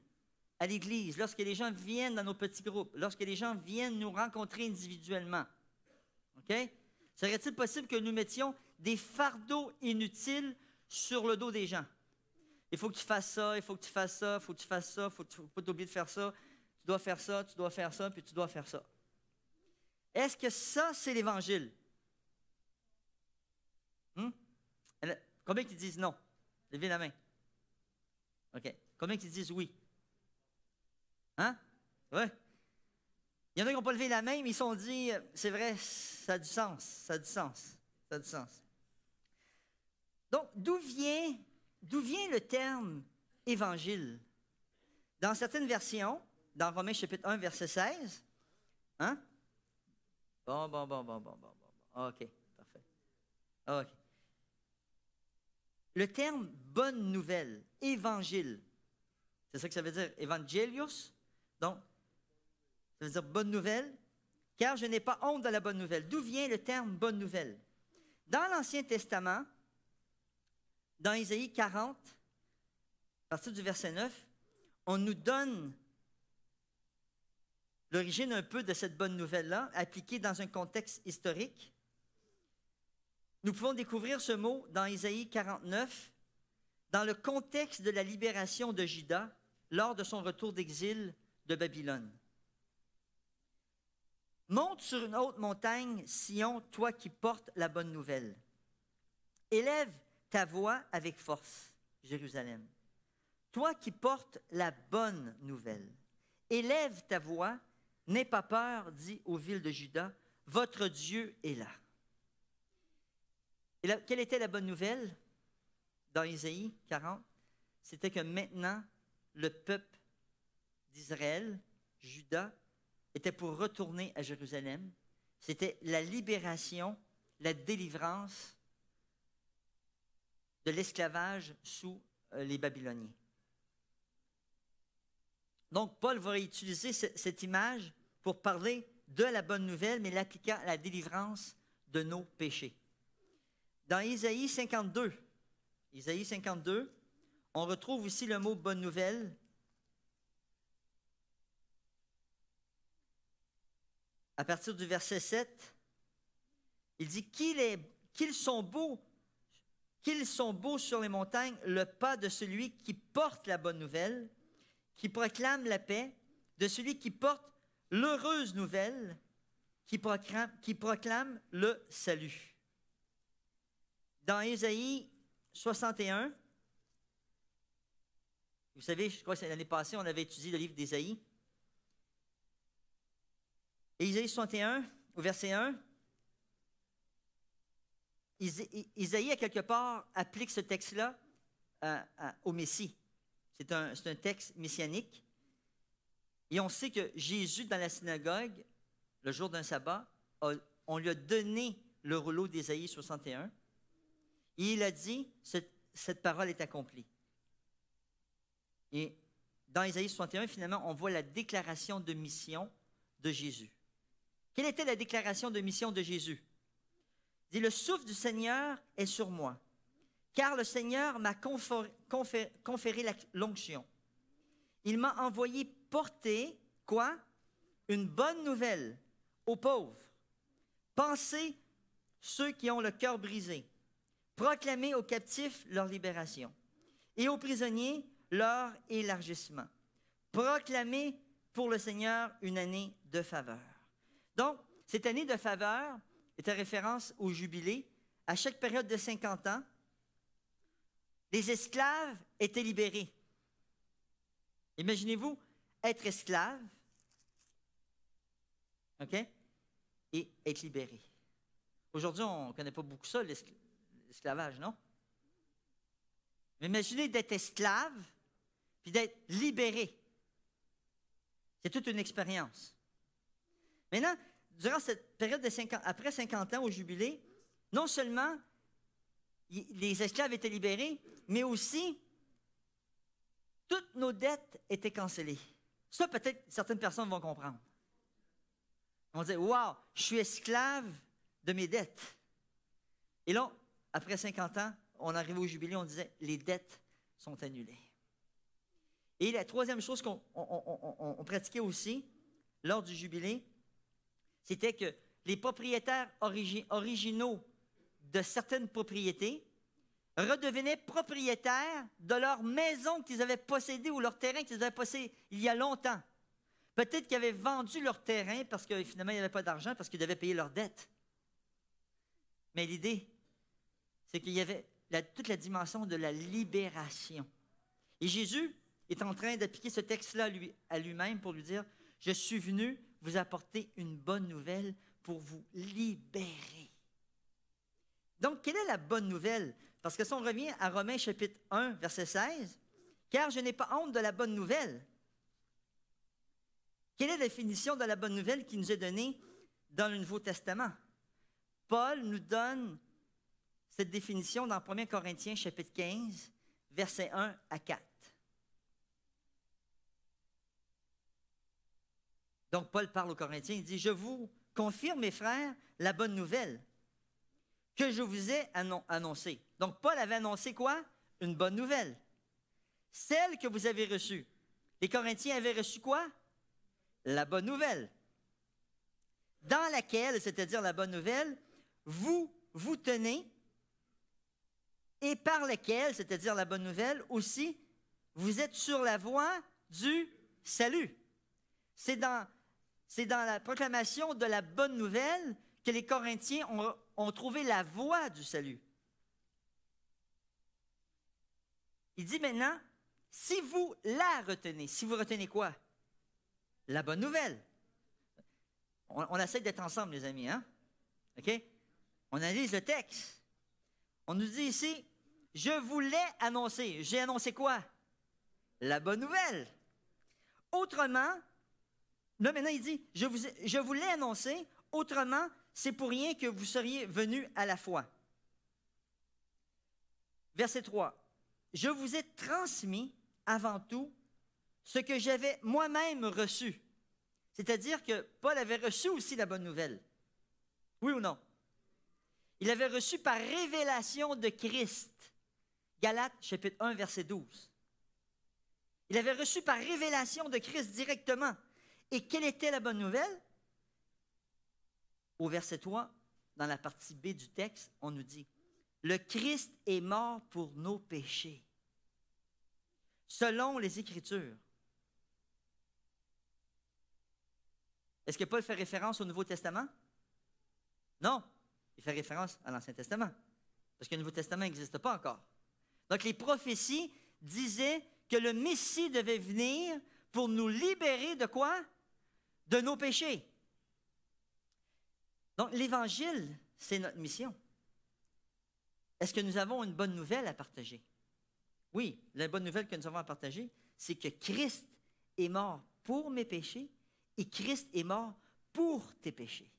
Speaker 6: à l'Église, lorsque les gens viennent dans nos petits groupes, lorsque les gens viennent nous rencontrer individuellement, OK? Serait-il possible que nous mettions des fardeaux inutiles sur le dos des gens? Il faut que tu fasses ça, il faut que tu fasses ça, il faut que tu fasses ça, il ne faut pas t'oublier de faire ça, tu dois faire ça, tu dois faire ça, puis tu dois faire ça. Est-ce que ça, c'est l'Évangile? Combien qui disent non? Levez la main. OK. Combien qui disent oui? Hein? Oui. Il y en a qui n'ont pas levé la main, mais ils se sont dit, c'est vrai, ça a du sens, ça a du sens, ça a du sens. Donc, d'où vient le terme évangile? Dans certaines versions, dans Romains chapitre 1, verset 16, hein? Bon. OK, parfait. OK. Le terme bonne nouvelle, évangile, c'est ça que ça veut dire, evangelios, donc, ça veut dire bonne nouvelle, car je n'ai pas honte de la bonne nouvelle. D'où vient le terme bonne nouvelle? Dans l'Ancien Testament, dans Isaïe 40, à partir du verset 9, on nous donne l'origine un peu de cette bonne nouvelle-là, appliquée dans un contexte historique. Nous pouvons découvrir ce mot dans Isaïe 49, dans le contexte de la libération de Juda lors de son retour d'exil de Babylone. Monte sur une haute montagne, Sion, toi qui portes la bonne nouvelle. Élève ta voix avec force, Jérusalem. Toi qui portes la bonne nouvelle. Élève ta voix, n'aie pas peur, dis aux villes de Juda, votre Dieu est là. Et là, quelle était la bonne nouvelle dans Isaïe 40? C'était que maintenant, le peuple d'Israël, Juda, était pour retourner à Jérusalem. C'était la libération, la délivrance de l'esclavage sous les Babyloniens. Donc, Paul va utiliser cette image pour parler de la bonne nouvelle, mais l'appliquant à la délivrance de nos péchés. Dans Isaïe 52, on retrouve aussi le mot « bonne nouvelle ». À partir du verset 7, il dit « Qu'ils sont beaux sur les montagnes, le pas de celui qui porte la bonne nouvelle, qui proclame la paix, de celui qui porte l'heureuse nouvelle, qui proclame le salut. » Dans Isaïe 61, vous savez, je crois que c'est l'année passée, on avait étudié le livre d'Isaïe. Et Isaïe 61, au verset 1, Isaïe, à quelque part, applique ce texte-là au Messie. C'est un texte messianique. Et on sait que Jésus, dans la synagogue, le jour d'un sabbat, on lui a donné le rouleau d'Isaïe 61. Et il a dit, cette parole est accomplie. Et dans Isaïe 61, finalement, on voit la déclaration de mission de Jésus. Quelle était la déclaration de mission de Jésus? Il dit, le souffle du Seigneur est sur moi, car le Seigneur m'a conféré l'onction. Il m'a envoyé porter, quoi? Une bonne nouvelle aux pauvres, panser ceux qui ont le cœur brisé, proclamer aux captifs leur libération et aux prisonniers leur élargissement, proclamer pour le Seigneur une année de faveur. Donc, cette année de faveur est en référence au jubilé. À chaque période de 50 ans, les esclaves étaient libérés. Imaginez-vous être esclave, OK, et être libéré. Aujourd'hui, on ne connaît pas beaucoup ça, l'esclavage, non? Mais imaginez d'être esclave puis d'être libéré. C'est toute une expérience. Maintenant, durant cette période de 50, après 50 ans au jubilé, non seulement les esclaves étaient libérés, mais aussi toutes nos dettes étaient cancellées. Ça, peut-être, certaines personnes vont comprendre. On va dire, « Wow, je suis esclave de mes dettes. » Et là, après 50 ans, on arrivait au jubilé, on disait, « Les dettes sont annulées. » Et la troisième chose qu'on pratiquait aussi, lors du jubilé, c'était que les propriétaires originaux de certaines propriétés redevenaient propriétaires de leur maison qu'ils avaient possédée ou leur terrain qu'ils avaient possédé il y a longtemps. Peut-être qu'ils avaient vendu leur terrain parce que finalement, il n'y avait pas d'argent parce qu'ils devaient payer leurs dettes. Mais l'idée, c'est qu'il y avait toute la dimension de la libération. Et Jésus est en train d'appliquer ce texte-là à lui-même pour lui dire, « Je suis venu vous apporter une bonne nouvelle pour vous libérer. » Donc, quelle est la bonne nouvelle? Parce que si on revient à Romains chapitre 1, verset 16, « Car je n'ai pas honte de la bonne nouvelle. » Quelle est la définition de la bonne nouvelle qui nous est donnée dans le Nouveau Testament? Paul nous donne cette définition dans 1 Corinthiens chapitre 15, versets 1 à 4. Donc, Paul parle aux Corinthiens, il dit, « Je vous confirme, mes frères, la bonne nouvelle que je vous ai annoncée. » Donc, Paul avait annoncé quoi? Une bonne nouvelle. Celle que vous avez reçue. Les Corinthiens avaient reçu quoi? La bonne nouvelle. Dans laquelle, c'est-à-dire la bonne nouvelle, vous vous tenez et par laquelle, c'est-à-dire la bonne nouvelle, aussi, vous êtes sur la voie du salut. C'est dans c'est dans la proclamation de la bonne nouvelle que les Corinthiens ont trouvé la voie du salut. Il dit maintenant, si vous la retenez, si vous retenez quoi? La bonne nouvelle. On essaie d'être ensemble, les amis, hein? OK? On analyse le texte. On nous dit ici, je vous l'ai annoncé. J'ai annoncé quoi? La bonne nouvelle. Autrement, là maintenant il dit, je vous l'ai annoncé, autrement, c'est pour rien que vous seriez venus à la foi. Verset 3. Je vous ai transmis avant tout ce que j'avais moi-même reçu. C'est-à-dire que Paul avait reçu aussi la bonne nouvelle. Oui ou non? Il avait reçu par révélation de Christ. Galates, chapitre 1, verset 12. Il avait reçu par révélation de Christ directement. Et quelle était la bonne nouvelle? Au verset 3, dans la partie B du texte, on nous dit, « Le Christ est mort pour nos péchés, selon les Écritures. » Est-ce que Paul fait référence au Nouveau Testament? Non, il fait référence à l'Ancien Testament, parce que le Nouveau Testament n'existe pas encore. Donc les prophéties disaient que le Messie devait venir pour nous libérer de quoi? De nos péchés. Donc l'Évangile, c'est notre mission. Est-ce que nous avons une bonne nouvelle à partager? Oui, la bonne nouvelle que nous avons à partager, c'est que Christ est mort pour mes péchés et Christ est mort pour tes péchés.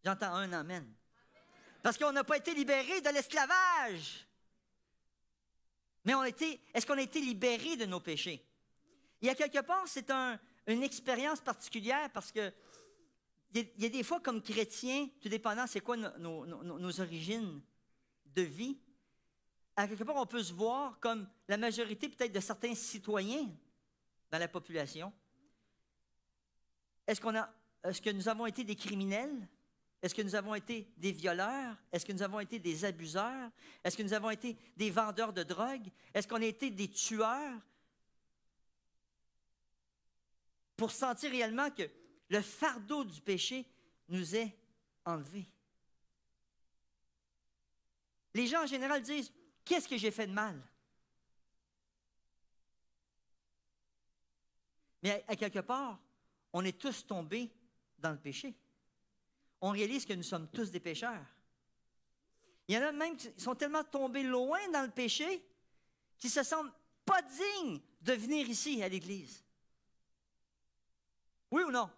Speaker 6: J'entends un amen. Parce qu'on n'a pas été libérés de l'esclavage. Mais est-ce qu'on a été libérés de nos péchés? Il y a quelque part, c'est une expérience particulière parce que il y a des fois, comme chrétiens, tout dépendant c'est quoi nos origines de vie, à quelque part, on peut se voir comme la majorité peut-être de certains citoyens dans la population. Est-ce que nous avons été des criminels? Est-ce que nous avons été des violeurs? Est-ce que nous avons été des abuseurs? Est-ce que nous avons été des vendeurs de drogue? Est-ce qu'on a été des tueurs? Pour sentir réellement que le fardeau du péché nous est enlevé. Les gens en général disent, qu'est-ce que j'ai fait de mal? Mais à quelque part, on est tous tombés dans le péché. On réalise que nous sommes tous des pécheurs. Il y en a même qui sont tellement tombés loin dans le péché qu'ils ne se sentent pas dignes de venir ici à l'Église. Oui ou non?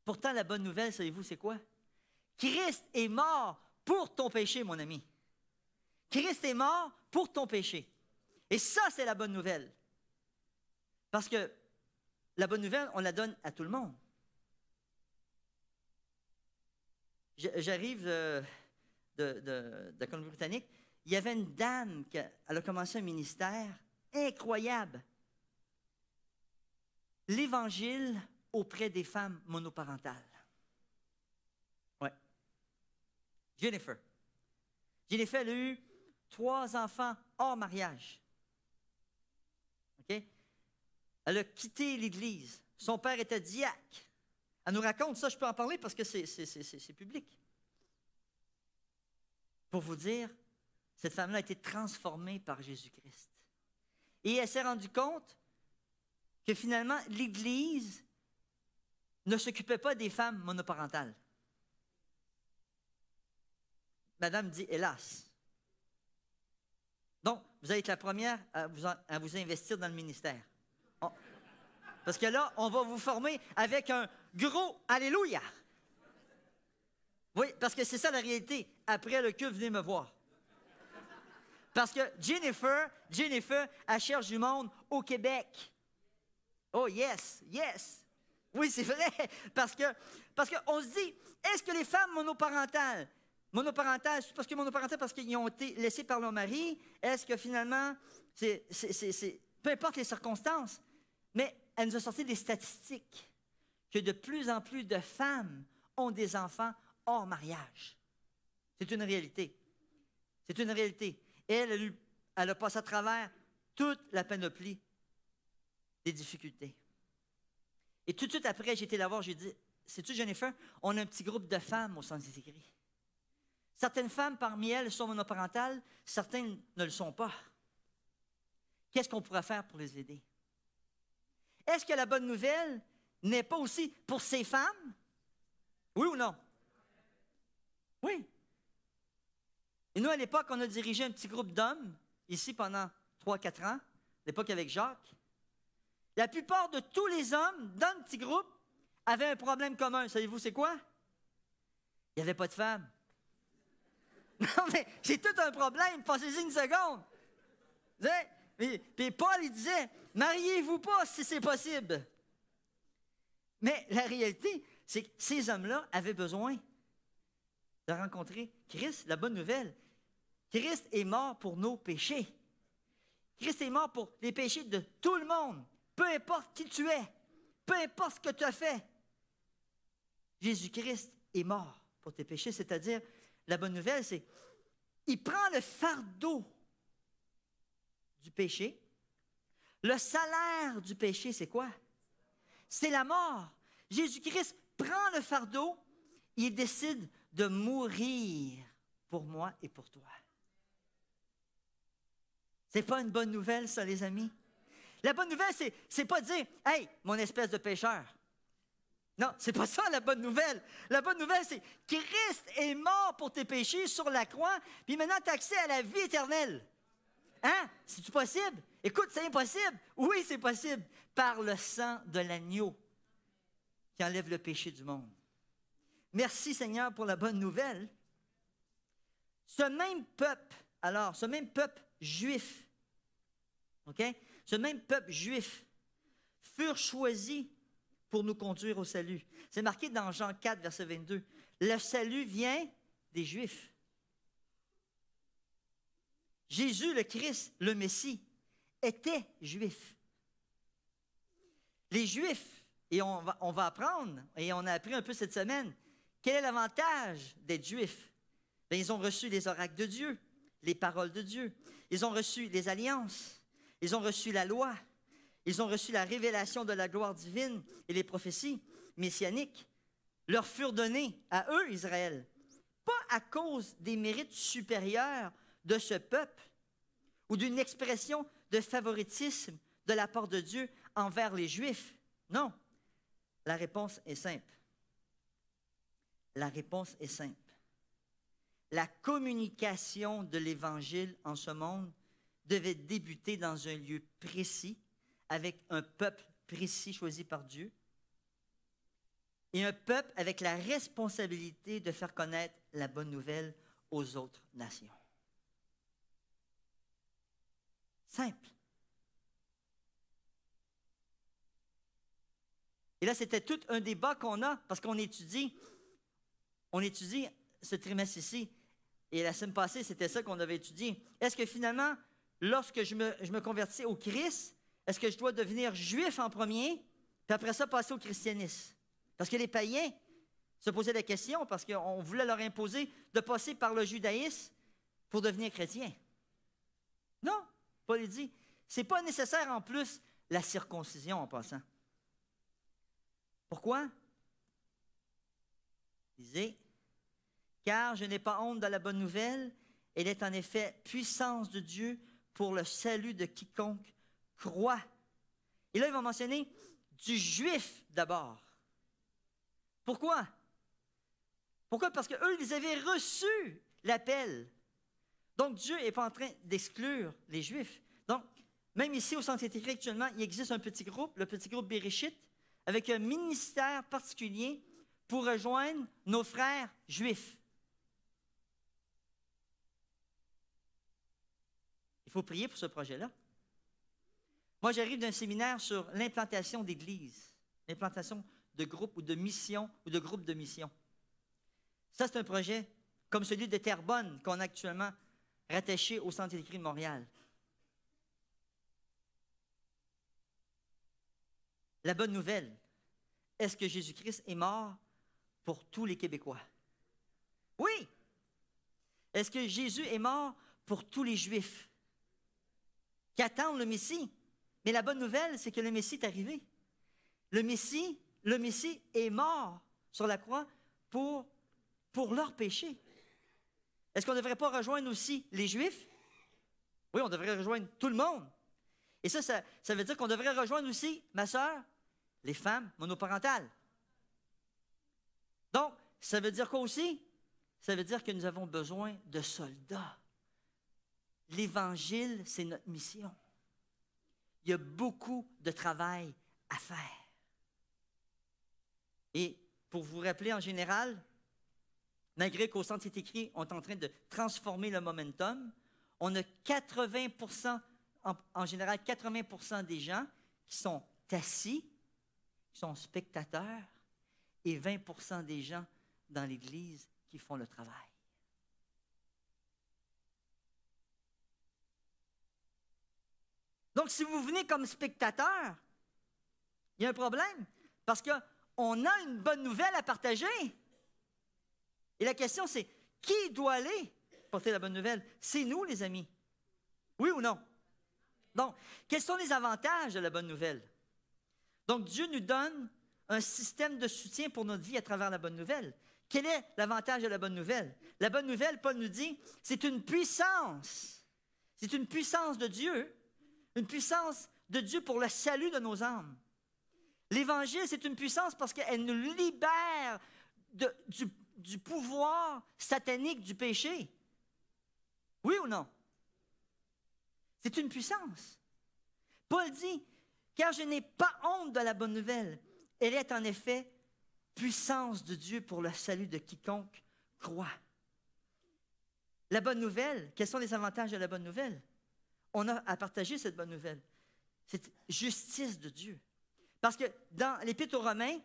Speaker 6: Pourtant, la bonne nouvelle, savez-vous, c'est quoi? Christ est mort pour ton péché, mon ami. Christ est mort pour ton péché. Et ça, c'est la bonne nouvelle. Parce que la bonne nouvelle, on la donne à tout le monde. J'arrive de la Colombie-Britannique. Il y avait une dame qui a commencé un ministère incroyable. L'Évangile auprès des femmes monoparentales. Oui. Jennifer. Jennifer, elle a eu 3 enfants hors mariage. OK? Elle a quitté l'Église. Son père était diacre. Elle nous raconte ça, je peux en parler parce que c'est public. Pour vous dire, cette femme-là a été transformée par Jésus-Christ. Et elle s'est rendue compte que finalement, l'Église ne s'occupait pas des femmes monoparentales. Madame dit, hélas. Donc, vous allez être la première à vous investir dans le ministère. Parce que là, on va vous former avec un gros Alléluia. Oui, parce que c'est ça la réalité. Après le culte, venez me voir. Parce que Jennifer, elle cherche du monde au Québec. Oh yes, yes. Oui, c'est vrai. Parce qu'on se dit, est-ce que les femmes monoparentales, c'est parce que monoparentales parce qu'ils ont été laissés par leur mari, est-ce que finalement, peu importe les circonstances, mais elle nous a sorti des statistiques que de plus en plus de femmes ont des enfants hors mariage. C'est une réalité. C'est une réalité. Elle a passé à travers toute la panoplie des difficultés. Et tout de suite après, j'ai été la voir, j'ai dit, sais-tu, Jennifer, on a un petit groupe de femmes au centre des écrits. Certaines femmes parmi elles sont monoparentales, certaines ne le sont pas. Qu'est-ce qu'on pourrait faire pour les aider? Est-ce que la bonne nouvelle n'est pas aussi pour ces femmes? Oui ou non? Oui. Et nous, à l'époque, on a dirigé un petit groupe d'hommes, ici pendant 3-4 ans, à l'époque avec Jacques. La plupart de tous les hommes dans le petit groupe avaient un problème commun. Savez-vous c'est quoi? Il n'y avait pas de femmes. Non, mais j'ai tout un problème, pensez-y une seconde. Puis Paul, il disait, mariez-vous pas si c'est possible. Mais la réalité, c'est que ces hommes-là avaient besoin de rencontrer Christ, la bonne nouvelle. Christ est mort pour nos péchés. Christ est mort pour les péchés de tout le monde, peu importe qui tu es, peu importe ce que tu as fait. Jésus-Christ est mort pour tes péchés, c'est-à-dire, la bonne nouvelle, c'est il prend le fardeau du péché. Le salaire du péché, c'est quoi? C'est la mort. Jésus-Christ prend le fardeau, il décide de mourir pour moi et pour toi. C'est pas une bonne nouvelle, ça, les amis? La bonne nouvelle, c'est pas de dire « Hey, mon espèce de pécheur ». Non, c'est pas ça la bonne nouvelle. La bonne nouvelle, c'est Christ est mort pour tes péchés sur la croix, puis maintenant tu as accès à la vie éternelle. Hein? C'est-tu possible? Écoute, c'est impossible. Oui, c'est possible. Par le sang de l'agneau qui enlève le péché du monde. Merci Seigneur pour la bonne nouvelle. Ce même peuple juif, OK? Ce même peuple juif furent choisis pour nous conduire au salut. C'est marqué dans Jean 4, verset 22. Le salut vient des Juifs. Jésus, le Christ, le Messie, était juif. Les Juifs, et on va apprendre, et on a appris un peu cette semaine, quel est l'avantage d'être juif? Bien, ils ont reçu les oracles de Dieu, les paroles de Dieu. Ils ont reçu les alliances. Ils ont reçu la loi. Ils ont reçu la révélation de la gloire divine et les prophéties messianiques leur furent données à eux, Israël, pas à cause des mérites supérieurs de ce peuple ou d'une expression de favoritisme de la part de Dieu envers les Juifs. Non, la réponse est simple. La réponse est simple. La communication de l'Évangile en ce monde devait débuter dans un lieu précis, avec un peuple précis choisi par Dieu, et un peuple avec la responsabilité de faire connaître la bonne nouvelle aux autres nations. Simple. Et là, c'était tout un débat qu'on a, parce qu'on étudie ce trimestre ici, et la semaine passée, c'était ça qu'on avait étudié. Est-ce que finalement, lorsque je me convertis au Christ, est-ce que je dois devenir juif en premier, puis après ça, passer au christianisme? Parce que les païens se posaient la question, parce qu'on voulait leur imposer de passer par le judaïsme pour devenir chrétien. Non, Paul dit, ce n'est pas nécessaire en plus la circoncision en passant. Pourquoi? Il disait, car je n'ai pas honte de la bonne nouvelle, elle est en effet puissance de Dieu pour le salut de quiconque croit. Et là, il va mentionner du juif d'abord. Pourquoi? Pourquoi? Parce qu'eux, ils avaient reçu l'appel. Donc, Dieu n'est pas en train d'exclure les Juifs. Donc, même ici, au Centre écrit actuellement, il existe un petit groupe, le petit groupe Bereshit, avec un ministère particulier pour rejoindre nos frères juifs. Il faut prier pour ce projet-là. Moi, j'arrive d'un séminaire sur l'implantation d'églises, l'implantation de groupes ou de missions ou de groupes de missions. Ça, c'est un projet comme celui de Terrebonne qu'on a actuellement rattaché au Centre écrit de Montréal. La bonne nouvelle, est-ce que Jésus-Christ est mort pour tous les Québécois? Oui! Est-ce que Jésus est mort pour tous les Juifs qui attendent le Messie? Mais la bonne nouvelle, c'est que le Messie est arrivé. le Messie est mort sur la croix pour leurs péchés. Est-ce qu'on ne devrait pas rejoindre aussi les Juifs? Oui, on devrait rejoindre tout le monde. Et ça veut dire qu'on devrait rejoindre aussi, ma sœur, les femmes monoparentales. Donc, ça veut dire quoi aussi? Ça veut dire que nous avons besoin de soldats. L'Évangile, c'est notre mission. Il y a beaucoup de travail à faire. Et pour vous rappeler en général, malgré qu'au centre c'est écrit, on est en train de transformer le momentum, on a 80%, en général 80% des gens qui sont assis, qui sont spectateurs, et 20% des gens dans l'Église qui font le travail. Donc, si vous venez comme spectateur, il y a un problème, parce qu'on a une bonne nouvelle à partager. Et la question, c'est, qui doit aller porter la bonne nouvelle? C'est nous, les amis. Oui ou non? Donc, quels sont les avantages de la bonne nouvelle? Donc, Dieu nous donne un système de soutien pour notre vie à travers la bonne nouvelle. Quel est l'avantage de la bonne nouvelle? La bonne nouvelle, Paul nous dit, c'est une puissance. C'est une puissance de Dieu. Une puissance de Dieu pour le salut de nos âmes. L'Évangile, c'est une puissance parce qu'elle nous libère du pouvoir satanique du péché. Oui ou non? C'est une puissance. Paul dit, car je n'ai pas honte de la bonne nouvelle. Elle est en effet puissance de Dieu pour le salut de quiconque croit. La bonne nouvelle, quels sont les avantages de la bonne nouvelle? On a à partager cette bonne nouvelle. C'est justice de Dieu. Parce que dans l'Épître aux Romains,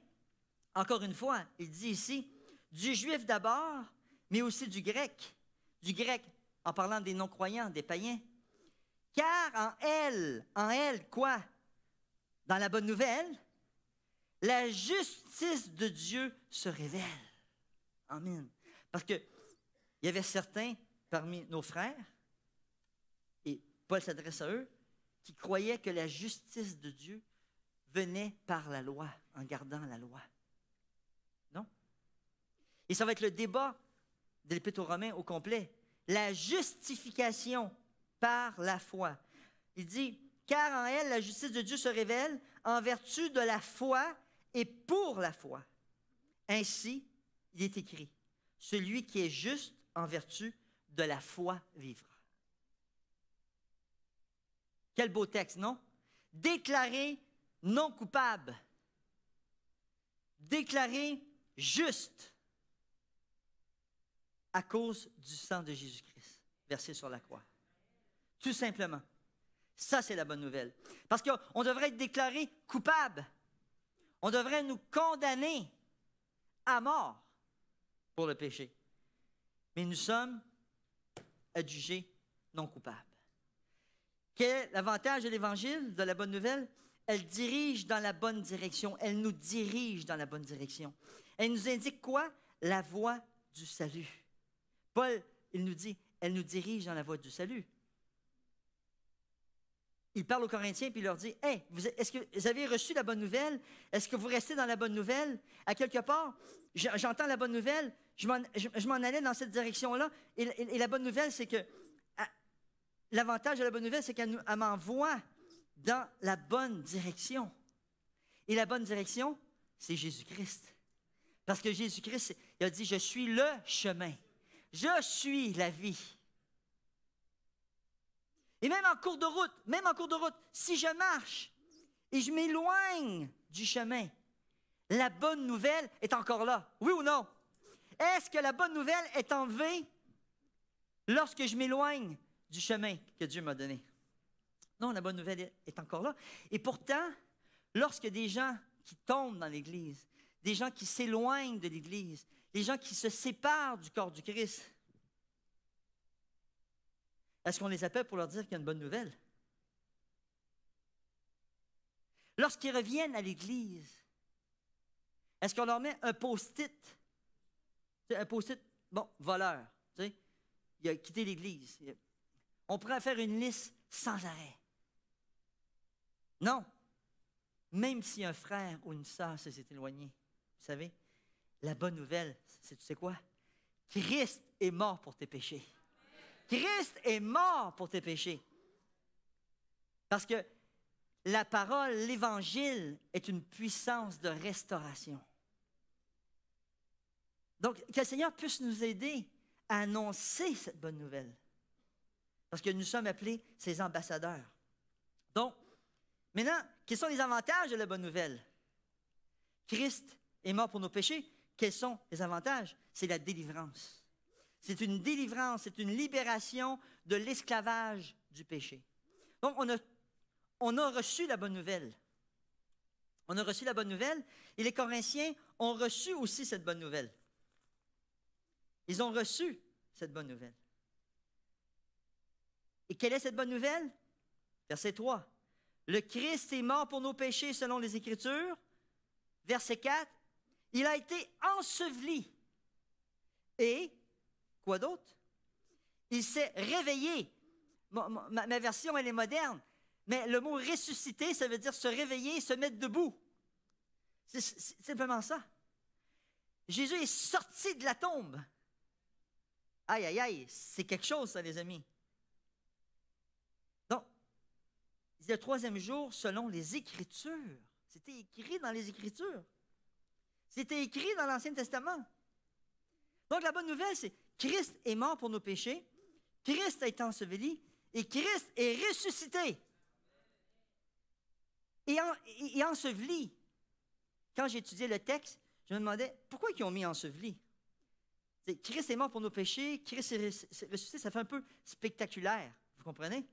Speaker 6: encore une fois, il dit ici, du juif d'abord, mais aussi du grec. Du grec, en parlant des non-croyants, des païens. Car en elle, quoi? Dans la bonne nouvelle, la justice de Dieu se révèle. Amen. Parce qu'il y avait certains parmi nos frères, et Paul s'adresse à eux, qui croyaient que la justice de Dieu venait par la loi, en gardant la loi. Non? Et ça va être le débat de l'Épître aux Romains au complet. La justification par la foi. Il dit, car en elle, la justice de Dieu se révèle en vertu de la foi et pour la foi. Ainsi, il est écrit, celui qui est juste en vertu de la foi vivra. Quel beau texte, non? Déclaré non coupable. Déclaré juste à cause du sang de Jésus-Christ, versé sur la croix. Tout simplement. Ça, c'est la bonne nouvelle. Parce qu'on devrait être déclaré coupable. On devrait nous condamner à mort pour le péché. Mais nous sommes adjugés non coupables. Quel est l'avantage de l'Évangile, de la bonne nouvelle? Elle dirige dans la bonne direction. Elle nous dirige dans la bonne direction. Elle nous indique quoi? La voie du salut. Paul, il nous dit, elle nous dirige dans la voie du salut. Il parle aux Corinthiens puis il leur dit, « Hey, est-ce que vous avez reçu la bonne nouvelle? Est-ce que vous restez dans la bonne nouvelle? À quelque part, j'entends la bonne nouvelle, je m'en allais dans cette direction-là. Et la bonne nouvelle, c'est que l'avantage de la bonne nouvelle, c'est qu'elle m'envoie dans la bonne direction. Et la bonne direction, c'est Jésus-Christ. Parce que Jésus-Christ, il a dit, je suis le chemin. Je suis la vie. Et même en cours de route, si je marche et je m'éloigne du chemin, la bonne nouvelle est encore là. Oui ou non? Est-ce que la bonne nouvelle est enlevée lorsque je m'éloigne du chemin que Dieu m'a donné? Non, la bonne nouvelle est encore là. Et pourtant, lorsque des gens qui tombent dans l'Église, des gens qui s'éloignent de l'Église, des gens qui se séparent du corps du Christ, est-ce qu'on les appelle pour leur dire qu'il y a une bonne nouvelle? Lorsqu'ils reviennent à l'Église, est-ce qu'on leur met un post-it? Un post-it, bon, voleur, tu sais, il a quitté l'Église. On pourrait faire une liste sans arrêt. Non. même si un frère ou une sœur s'est éloigné. Vous savez, la bonne nouvelle, c'est, tu sais quoi? Christ est mort pour tes péchés. Christ est mort pour tes péchés. Parce que la parole, l'Évangile, est une puissance de restauration. Donc, que le Seigneur puisse nous aider à annoncer cette bonne nouvelle. Parce que nous sommes appelés ses ambassadeurs. Donc, maintenant, quels sont les avantages de la bonne nouvelle? Christ est mort pour nos péchés. Quels sont les avantages? C'est la délivrance. C'est une délivrance, c'est une libération de l'esclavage du péché. Donc, on a reçu la bonne nouvelle. On a reçu la bonne nouvelle et les Corinthiens ont reçu aussi cette bonne nouvelle. Ils ont reçu cette bonne nouvelle. Et quelle est cette bonne nouvelle? Verset 3. Le Christ est mort pour nos péchés selon les Écritures. Verset 4. Il a été enseveli. Et, quoi d'autre? Il s'est réveillé. Ma version, elle est moderne. Mais le mot ressusciter, ça veut dire se réveiller, se mettre debout. C'est simplement ça. Jésus est sorti de la tombe. Aïe, aïe, aïe, c'est quelque chose, ça, les amis. Donc, le troisième jour, selon les Écritures. C'était écrit dans les Écritures. C'était écrit dans l'Ancien Testament. Donc, la bonne nouvelle, c'est Christ est mort pour nos péchés, Christ a été enseveli et Christ est ressuscité. Et enseveli. Quand j'ai étudié le texte, je me demandais pourquoi ils ont mis enseveli. Christ est mort pour nos péchés, Christ est ressuscité, ça fait un peu spectaculaire, vous comprenez?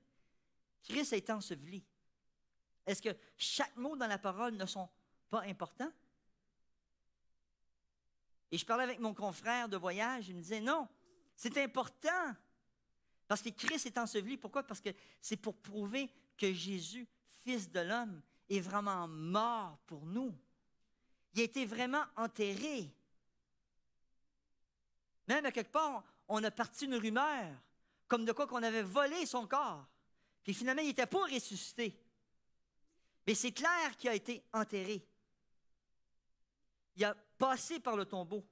Speaker 6: Christ a été enseveli. Est-ce que chaque mot dans la parole ne sont pas importants? Et je parlais avec mon confrère de voyage, il me disait non, c'est important. Parce que Christ est enseveli. Pourquoi? Parce que c'est pour prouver que Jésus, Fils de l'homme, est vraiment mort pour nous. Il a été vraiment enterré. Même à quelque part, on a parti une rumeur, comme de quoi qu'on avait volé son corps. Puis finalement, il n'était pas ressuscité. Mais c'est clair qu'il a été enterré. Il a passé par le tombeau.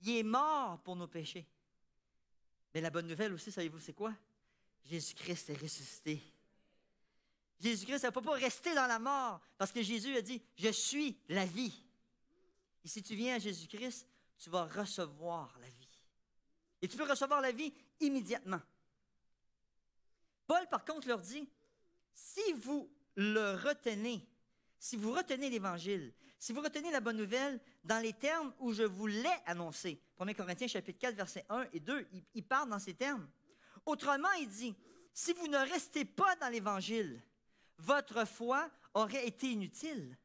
Speaker 6: Il est mort pour nos péchés. Mais la bonne nouvelle aussi, savez-vous, c'est quoi? Jésus-Christ est ressuscité. Jésus-Christ ne peut pas rester dans la mort parce que Jésus a dit « Je suis la vie ». Et si tu viens à Jésus-Christ, tu vas recevoir la vie. Et tu peux recevoir la vie immédiatement. Paul, par contre, leur dit « Si vous le retenez, si vous retenez l'Évangile, si vous retenez la bonne nouvelle dans les termes où je vous l'ai annoncé. » 1 Corinthiens chapitre 4, versets 1 et 2, il parle dans ces termes. Autrement, il dit, si vous ne restez pas dans l'Évangile, votre foi aurait été inutile.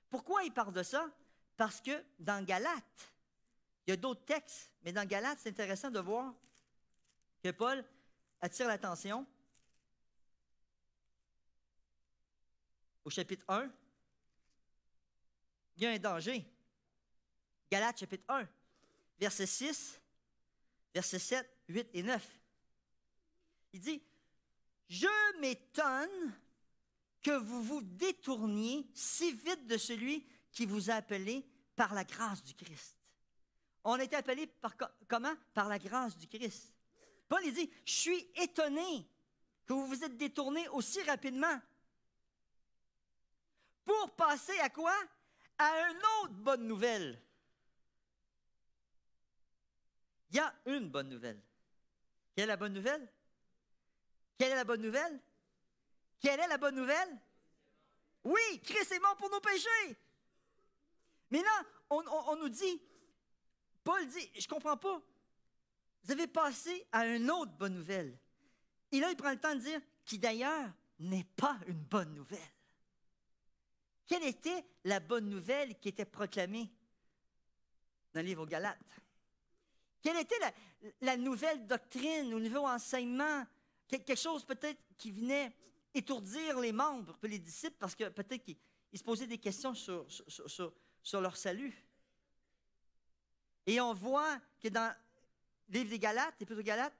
Speaker 6: Pourquoi il parle de ça? Parce que dans Galates, il y a d'autres textes, mais dans Galates, c'est intéressant de voir que Paul attire l'attention au chapitre 1. Il y a un danger. Galates chapitre 1, verset 6, versets 7, 8 et 9. Il dit, « Je m'étonne que vous vous détourniez si vite de celui qui vous a appelé par la grâce du Christ. » On a été appelé par comment? Par la grâce du Christ. Paul, il dit, « Je suis étonné que vous vous êtes détourné aussi rapidement. » Pour passer à quoi? À une autre bonne nouvelle. Il y a une bonne nouvelle. Quelle est la bonne nouvelle? Quelle est la bonne nouvelle? Quelle est la bonne nouvelle? Oui, Christ est mort pour nos péchés. Mais là, on nous dit, Paul dit, je ne comprends pas. Vous avez passé à une autre bonne nouvelle. Et là, il prend le temps de dire, qui d'ailleurs n'est pas une bonne nouvelle. Quelle était la bonne nouvelle qui était proclamée dans le livre aux Galates? Quelle était la nouvelle doctrine au niveau enseignement? Quelque chose peut-être qui venait étourdir les membres, les disciples, parce que peut-être qu'ils se posaient des questions sur leur salut. Et on voit que dans le livre des Galates, l'Épître aux Galates,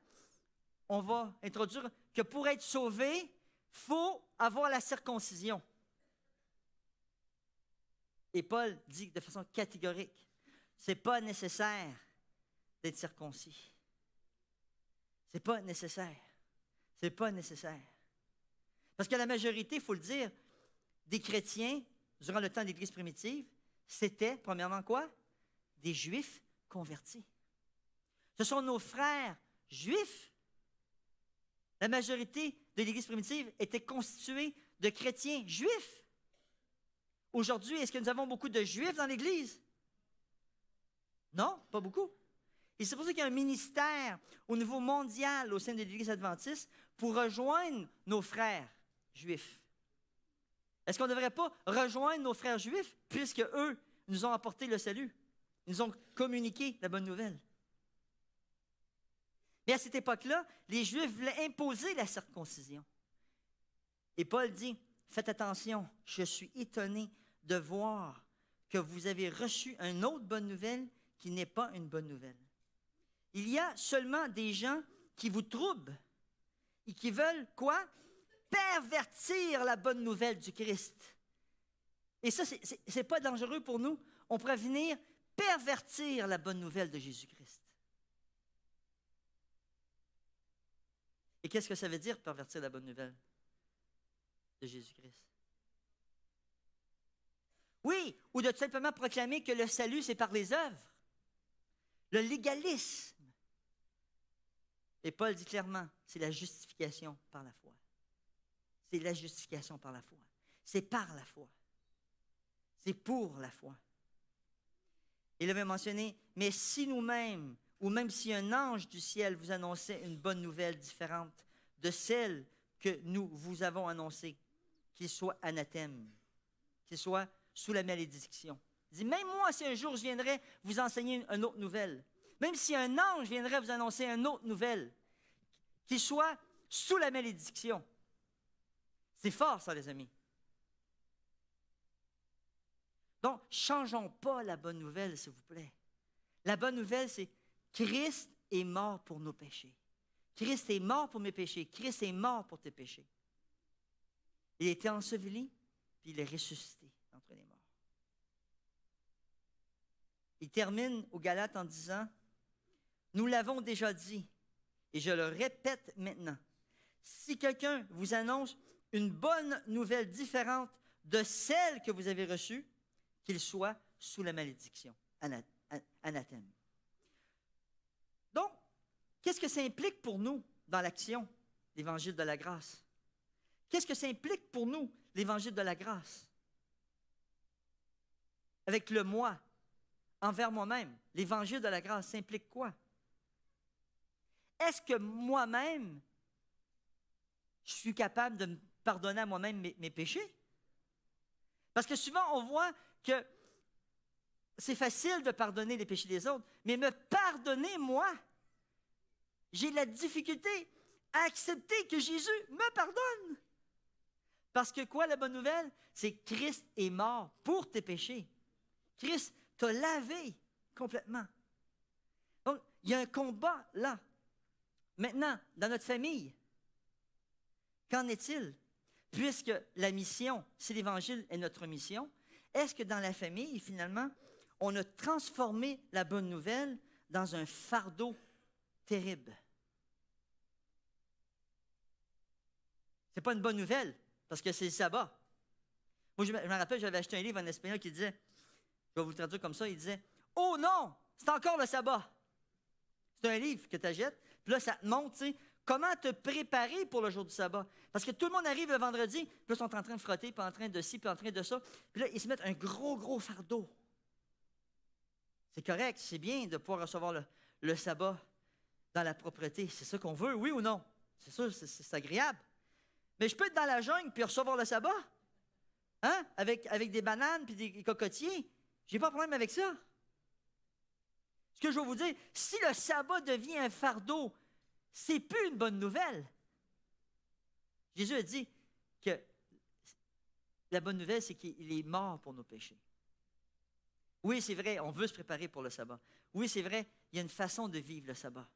Speaker 6: on va introduire que pour être sauvé, il faut avoir la circoncision. Et Paul dit de façon catégorique, ce n'est pas nécessaire d'être circoncis. Ce n'est pas nécessaire. Ce n'est pas nécessaire. Parce que la majorité, il faut le dire, des chrétiens, durant le temps de l'Église primitive, c'était, premièrement quoi? Des Juifs convertis. Ce sont nos frères juifs. La majorité de l'Église primitive était constituée de chrétiens juifs. Aujourd'hui, est-ce que nous avons beaucoup de Juifs dans l'Église? Non, pas beaucoup. Et c'est pour ça qu'il y a un ministère au niveau mondial au sein de l'Église adventiste pour rejoindre nos frères juifs. Est-ce qu'on ne devrait pas rejoindre nos frères juifs puisque eux nous ont apporté le salut? Ils nous ont communiqué la bonne nouvelle. Mais à cette époque-là, les Juifs voulaient imposer la circoncision. Et Paul dit, faites attention, je suis étonné de voir que vous avez reçu une autre bonne nouvelle qui n'est pas une bonne nouvelle. Il y a seulement des gens qui vous troublent et qui veulent quoi? Pervertir la bonne nouvelle du Christ. Et ça, c'est pas dangereux pour nous. On pourrait venir pervertir la bonne nouvelle de Jésus-Christ. Et qu'est-ce que ça veut dire, pervertir la bonne nouvelle de Jésus-Christ? Oui, ou de tout simplement proclamer que le salut, c'est par les œuvres. Le légalisme. Et Paul dit clairement, c'est la justification par la foi. C'est la justification par la foi. C'est par la foi. C'est pour la foi. Il avait mentionné, mais si nous-mêmes, ou même si un ange du ciel vous annonçait une bonne nouvelle différente de celle que nous vous avons annoncée, qu'il soit anathème, qu'il soit sous la malédiction. Il dit, même moi, si un jour je viendrais vous enseigner une autre nouvelle, même si un ange viendrait vous annoncer une autre nouvelle, qu'il soit sous la malédiction. C'est fort, ça, les amis. Donc, changeons pas la bonne nouvelle, s'il vous plaît. La bonne nouvelle, c'est Christ est mort pour nos péchés. Christ est mort pour mes péchés. Christ est mort pour tes péchés. Il a été enseveli, puis il est ressuscité d'entre les morts. Il termine aux Galates en disant, « Nous l'avons déjà dit, et je le répète maintenant. Si quelqu'un vous annonce une bonne nouvelle différente de celle que vous avez reçue, qu'il soit sous la malédiction, anathème. » Donc, qu'est-ce que ça implique pour nous dans l'action, l'évangile de la grâce? Qu'est-ce que ça implique pour nous, l'évangile de la grâce? Avec le moi, envers moi-même, l'évangile de la grâce, ça implique quoi? Est-ce que moi-même, je suis capable de me pardonner à moi-même mes péchés? Parce que souvent, on voit que c'est facile de pardonner les péchés des autres, mais me pardonner, moi, j'ai la difficulté à accepter que Jésus me pardonne. Parce que quoi, la bonne nouvelle? C'est que Christ est mort pour tes péchés. Christ t'a lavé complètement. Donc, il y a un combat là. Maintenant, dans notre famille, qu'en est-il? Puisque la mission, si l'Évangile est notre mission, est-ce que dans la famille, finalement, on a transformé la bonne nouvelle dans un fardeau terrible? Ce n'est pas une bonne nouvelle, parce que c'est le sabbat. Moi, je me rappelle, j'avais acheté un livre en espagnol qui disait, je vais vous le traduire comme ça, il disait, « Oh non, c'est encore le sabbat! » C'est un livre que tu achètes, puis là, ça te montre, tu sais, comment te préparer pour le jour du sabbat. Parce que tout le monde arrive le vendredi, puis là, ils sont en train de frotter, puis en train de ci, puis en train de ça. Puis là, ils se mettent un gros fardeau. C'est correct, c'est bien de pouvoir recevoir le sabbat dans la propreté. C'est ça qu'on veut, oui ou non? C'est sûr, c'est agréable. Mais je peux être dans la jungle puis recevoir le sabbat, hein? Avec des bananes puis des cocotiers. J'ai pas de problème avec ça. Ce que je veux vous dire, si le sabbat devient un fardeau, c'est plus une bonne nouvelle. Jésus a dit que la bonne nouvelle, c'est qu'il est mort pour nos péchés. Oui, c'est vrai, on veut se préparer pour le sabbat. Oui, c'est vrai, il y a une façon de vivre le sabbat.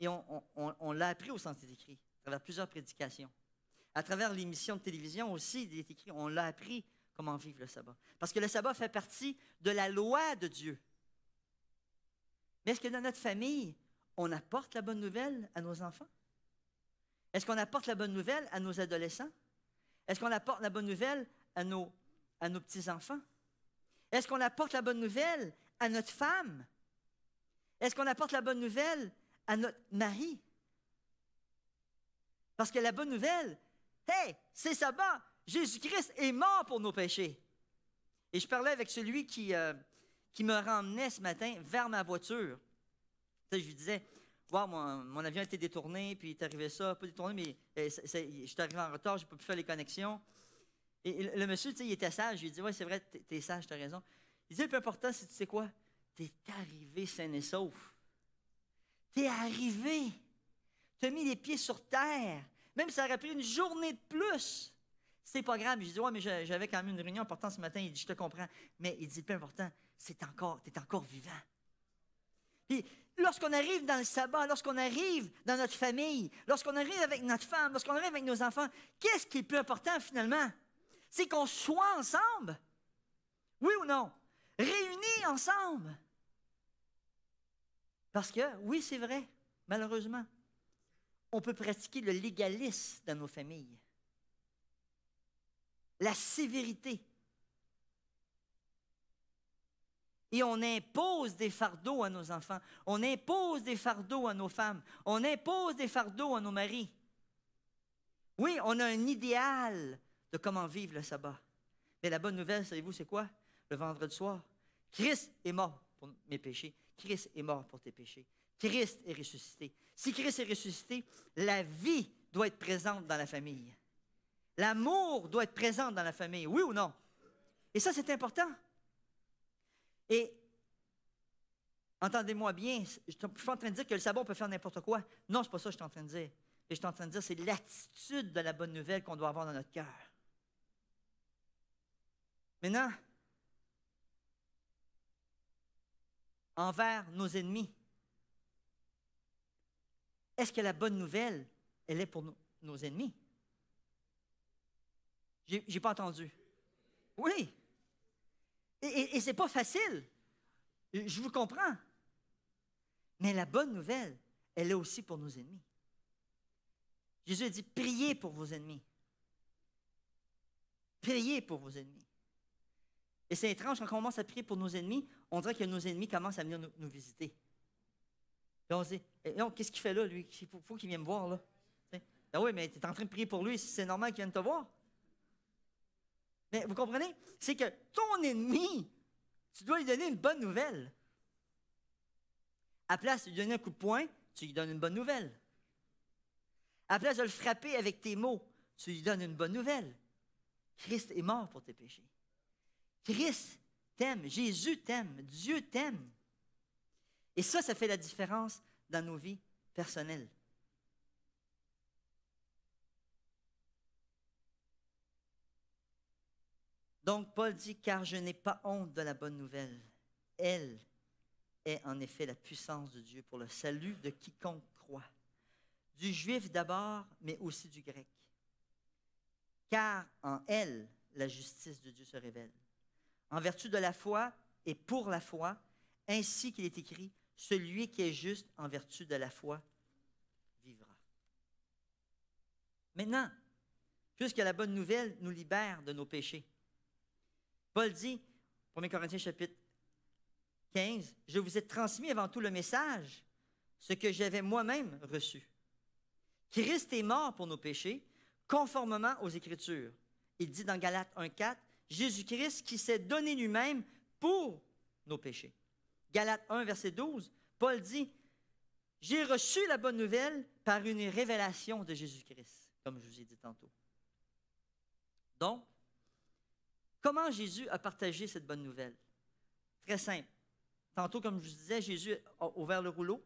Speaker 6: Et on l'a appris au Centre des Écrits, à travers plusieurs prédications. À travers l'émission de télévision aussi, il est écrit, on l'a appris comment vivre le sabbat. Parce que le sabbat fait partie de la loi de Dieu. Mais est-ce que dans notre famille, on apporte la bonne nouvelle à nos enfants? Est-ce qu'on apporte la bonne nouvelle à nos adolescents? Est-ce qu'on apporte la bonne nouvelle à nos petits-enfants? Est-ce qu'on apporte la bonne nouvelle à notre femme? Est-ce qu'on apporte la bonne nouvelle à notre mari? Parce que la bonne nouvelle, hey, c'est sabbat. Jésus-Christ est mort pour nos péchés. Et je parlais avec celui qui me ramenait ce matin vers ma voiture. Tu sais, je lui disais, wow, mon avion a été détourné, puis il est arrivé ça, pas détourné, mais je suis arrivé en retard, je n'ai pas pu faire les connexions. Et le monsieur, tu sais, il était sage. Je lui ai dit, ouais, c'est vrai, tu es sage, tu as raison. Il dit, le plus important, c'est, tu sais quoi? Tu es arrivé sain et sauf. Tu es arrivé. Tu as mis les pieds sur terre. Même si ça aurait pris une journée de plus. C'est pas grave. Je dis, ouais, mais j'avais quand même une réunion importante ce matin. Il dit, je te comprends. Mais il dit, le plus important, tu es encore vivant. Puis, lorsqu'on arrive dans le sabbat, lorsqu'on arrive dans notre famille, lorsqu'on arrive avec notre femme, lorsqu'on arrive avec nos enfants, qu'est-ce qui est le plus important finalement? C'est qu'on soit ensemble. Oui ou non? Réunis ensemble. Parce que, oui, c'est vrai, malheureusement, on peut pratiquer le légalisme dans nos familles. La sévérité. Et on impose des fardeaux à nos enfants. On impose des fardeaux à nos femmes. On impose des fardeaux à nos maris. Oui, on a un idéal de comment vivre le sabbat. Mais la bonne nouvelle, savez-vous, c'est quoi? Le vendredi soir, Christ est mort pour mes péchés. Christ est mort pour tes péchés. Christ est ressuscité. Si Christ est ressuscité, la vie doit être présente dans la famille. L'amour doit être présent dans la famille, oui ou non? Et ça, c'est important. Et, entendez-moi bien, je ne suis pas en train de dire que le sabbat, on peut faire n'importe quoi. Non, ce n'est pas ça que je suis en train de dire. Et je suis en train de dire, c'est l'attitude de la bonne nouvelle qu'on doit avoir dans notre cœur. Maintenant, envers nos ennemis, est-ce que la bonne nouvelle, elle est pour nos ennemis? J'ai pas entendu. Oui. Et ce n'est pas facile. Je vous comprends. Mais la bonne nouvelle, elle est aussi pour nos ennemis. Jésus a dit, priez pour vos ennemis. Priez pour vos ennemis. Et c'est étrange, quand on commence à prier pour nos ennemis, on dirait que nos ennemis commencent à venir nous visiter. Puis on se dit, qu'est-ce qu'il fait là, lui? Il faut qu'il vienne me voir, là. Ah oui, mais tu es en train de prier pour lui, c'est normal qu'il vienne te voir. Mais vous comprenez? C'est que ton ennemi, tu dois lui donner une bonne nouvelle. À place de lui donner un coup de poing, tu lui donnes une bonne nouvelle. À place de le frapper avec tes mots, tu lui donnes une bonne nouvelle. Christ est mort pour tes péchés. Christ t'aime, Jésus t'aime, Dieu t'aime. Et ça fait la différence dans nos vies personnelles. Donc, Paul dit, car je n'ai pas honte de la bonne nouvelle. Elle est en effet la puissance de Dieu pour le salut de quiconque croit. Du juif d'abord, mais aussi du grec. Car en elle, la justice de Dieu se révèle. En vertu de la foi et pour la foi, ainsi qu'il est écrit, celui qui est juste en vertu de la foi vivra. Maintenant, puisque la bonne nouvelle nous libère de nos péchés, Paul dit, 1 Corinthiens chapitre 15, « Je vous ai transmis avant tout le message, ce que j'avais moi-même reçu. Christ est mort pour nos péchés, conformément aux Écritures. » Il dit dans Galates 1,4, « Jésus-Christ qui s'est donné lui-même pour nos péchés. » Galates 1, verset 12, Paul dit, « J'ai reçu la bonne nouvelle par une révélation de Jésus-Christ, comme je vous ai dit tantôt. » Donc, comment Jésus a partagé cette bonne nouvelle? Très simple. Tantôt, comme je vous disais, Jésus a ouvert le rouleau.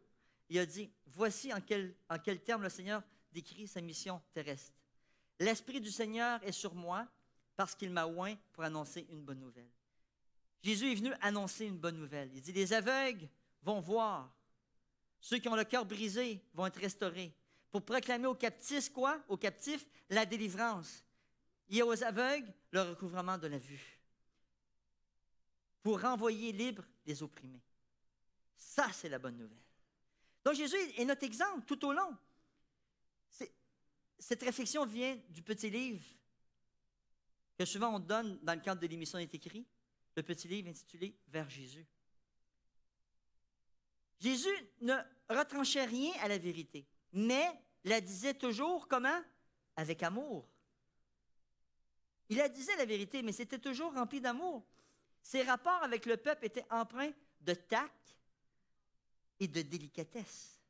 Speaker 6: Il a dit, voici en quel terme le Seigneur décrit sa mission terrestre. L'Esprit du Seigneur est sur moi parce qu'il m'a oint pour annoncer une bonne nouvelle. Jésus est venu annoncer une bonne nouvelle. Il dit, les aveugles vont voir. Ceux qui ont le cœur brisé vont être restaurés. Pour proclamer aux captifs, quoi? Aux captifs, la délivrance. et aux aveugles le recouvrement de la vue, pour renvoyer libres les opprimés. Ça, c'est la bonne nouvelle. Donc, Jésus est notre exemple tout au long. Cette réflexion vient du petit livre que souvent on donne dans le cadre de l'émission est écrit, le petit livre intitulé « Vers Jésus ». Jésus ne retranchait rien à la vérité, mais la disait toujours comment? Avec amour. Il la disait la vérité, mais c'était toujours rempli d'amour. Ses rapports avec le peuple étaient empreints de tact et de délicatesse.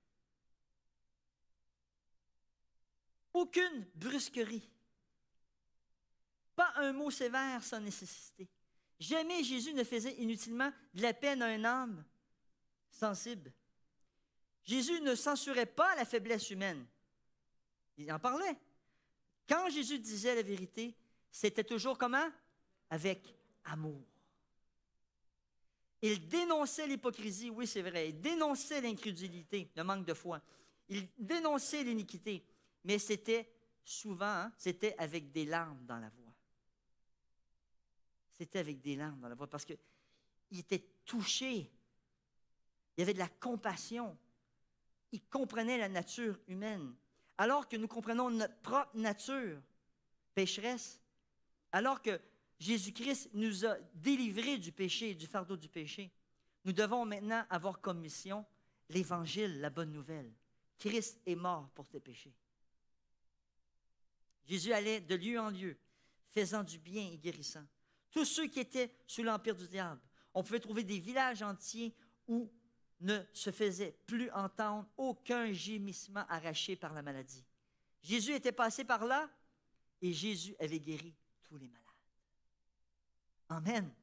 Speaker 6: Aucune brusquerie. Pas un mot sévère sans nécessité. Jamais Jésus ne faisait inutilement de la peine à une âme sensible. Jésus ne censurait pas la faiblesse humaine. Il en parlait. Quand Jésus disait la vérité, c'était toujours comment? Avec amour. Il dénonçait l'hypocrisie, oui c'est vrai. Il dénonçait l'incrédulité, le manque de foi. Il dénonçait l'iniquité. Mais c'était souvent, c'était avec des larmes dans la voix. C'était avec des larmes dans la voix parce qu'il était touché. Il y avait de la compassion. Il comprenait la nature humaine. Alors que nous comprenons notre propre nature pécheresse, alors que Jésus-Christ nous a délivrés du péché, du fardeau du péché, nous devons maintenant avoir comme mission l'Évangile, la bonne nouvelle. Christ est mort pour tes péchés. Jésus allait de lieu en lieu, faisant du bien et guérissant. Tous ceux qui étaient sous l'empire du diable, on pouvait trouver des villages entiers où ne se faisait plus entendre aucun gémissement arraché par la maladie. Jésus était passé par là et Jésus avait guéri tous les malades. Amen.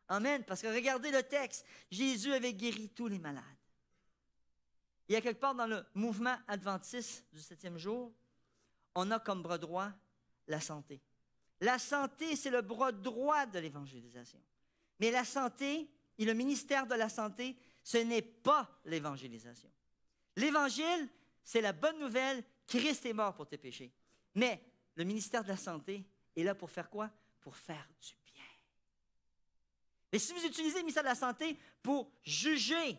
Speaker 6: Amen. Parce que regardez le texte, Jésus avait guéri tous les malades. Il y a quelque part dans le mouvement adventiste du 7e jour, on a comme bras droit la santé. La santé, c'est le bras droit de l'évangélisation. Mais la santé et le ministère de la santé, ce n'est pas l'évangélisation. L'Évangile, c'est la bonne nouvelle, Christ est mort pour tes péchés. Mais le ministère de la santé est là pour faire quoi? Pour faire du bien. Mais si vous utilisez le ministère de la santé pour juger,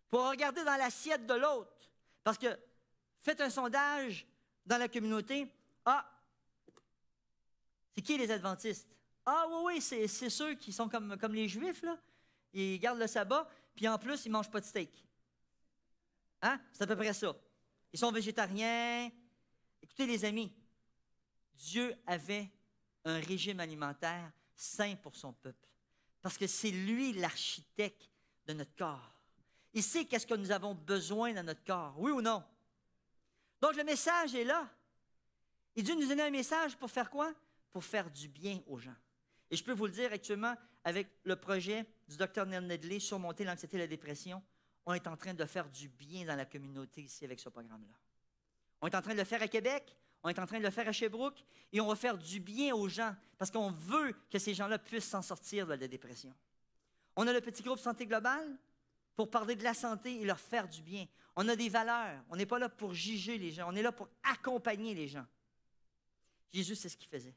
Speaker 6: pour regarder dans l'assiette de l'autre, parce que faites un sondage dans la communauté, c'est qui les adventistes? Ah oui, c'est ceux qui sont comme les Juifs, là. Ils gardent le sabbat, puis en plus, ils ne mangent pas de steak. Hein? C'est à peu près ça. Ils sont végétariens. Écoutez, les amis, Dieu avait un régime alimentaire sain pour son peuple. Parce que c'est lui l'architecte de notre corps. Il sait qu'est-ce que nous avons besoin dans notre corps, oui ou non? Donc, le message est là. Et Dieu nous donne un message pour faire quoi? Pour faire du bien aux gens. Et je peux vous le dire actuellement, avec le projet du Dr. Neil Nedley, Surmonter l'anxiété et la dépression, on est en train de faire du bien dans la communauté ici avec ce programme-là. On est en train de le faire à Québec, on est en train de le faire à Sherbrooke, et on va faire du bien aux gens, parce qu'on veut que ces gens-là puissent s'en sortir de la dépression. On a le petit groupe Santé Globale pour parler de la santé et leur faire du bien. On a des valeurs, on n'est pas là pour juger les gens, on est là pour accompagner les gens. Jésus, c'est ce qu'il faisait.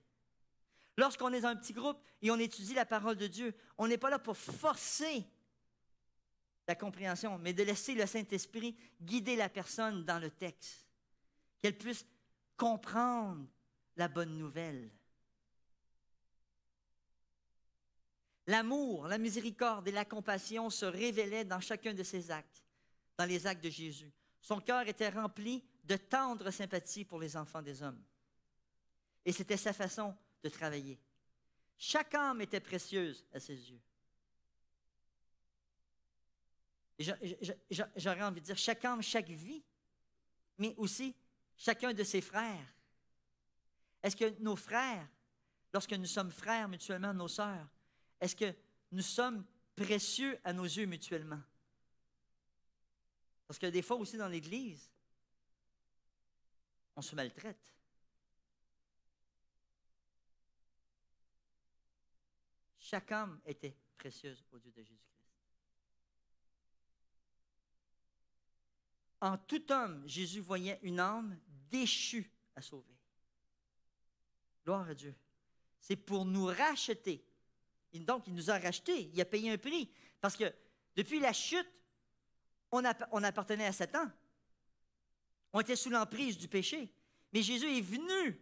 Speaker 6: Lorsqu'on est dans un petit groupe et on étudie la parole de Dieu, on n'est pas là pour forcer la compréhension, mais de laisser le Saint-Esprit guider la personne dans le texte, qu'elle puisse comprendre la bonne nouvelle. L'amour, la miséricorde et la compassion se révélaient dans chacun de ses actes, dans les actes de Jésus. Son cœur était rempli de tendre sympathie pour les enfants des hommes. Et c'était sa façon de travailler. Chaque âme était précieuse à ses yeux. Et j'aurais envie de dire chaque âme, chaque vie, mais aussi chacun de ses frères. Est-ce que nos frères, lorsque nous sommes frères mutuellement, nos sœurs, est-ce que nous sommes précieux à nos yeux mutuellement? Parce que des fois aussi dans l'Église, on se maltraite. Chaque âme était précieuse aux yeux de Jésus-Christ. En tout homme, Jésus voyait une âme déchue à sauver. Gloire à Dieu. C'est pour nous racheter. Et donc, il nous a rachetés. Il a payé un prix. Parce que depuis la chute, on appartenait à Satan. On était sous l'emprise du péché. Mais Jésus est venu,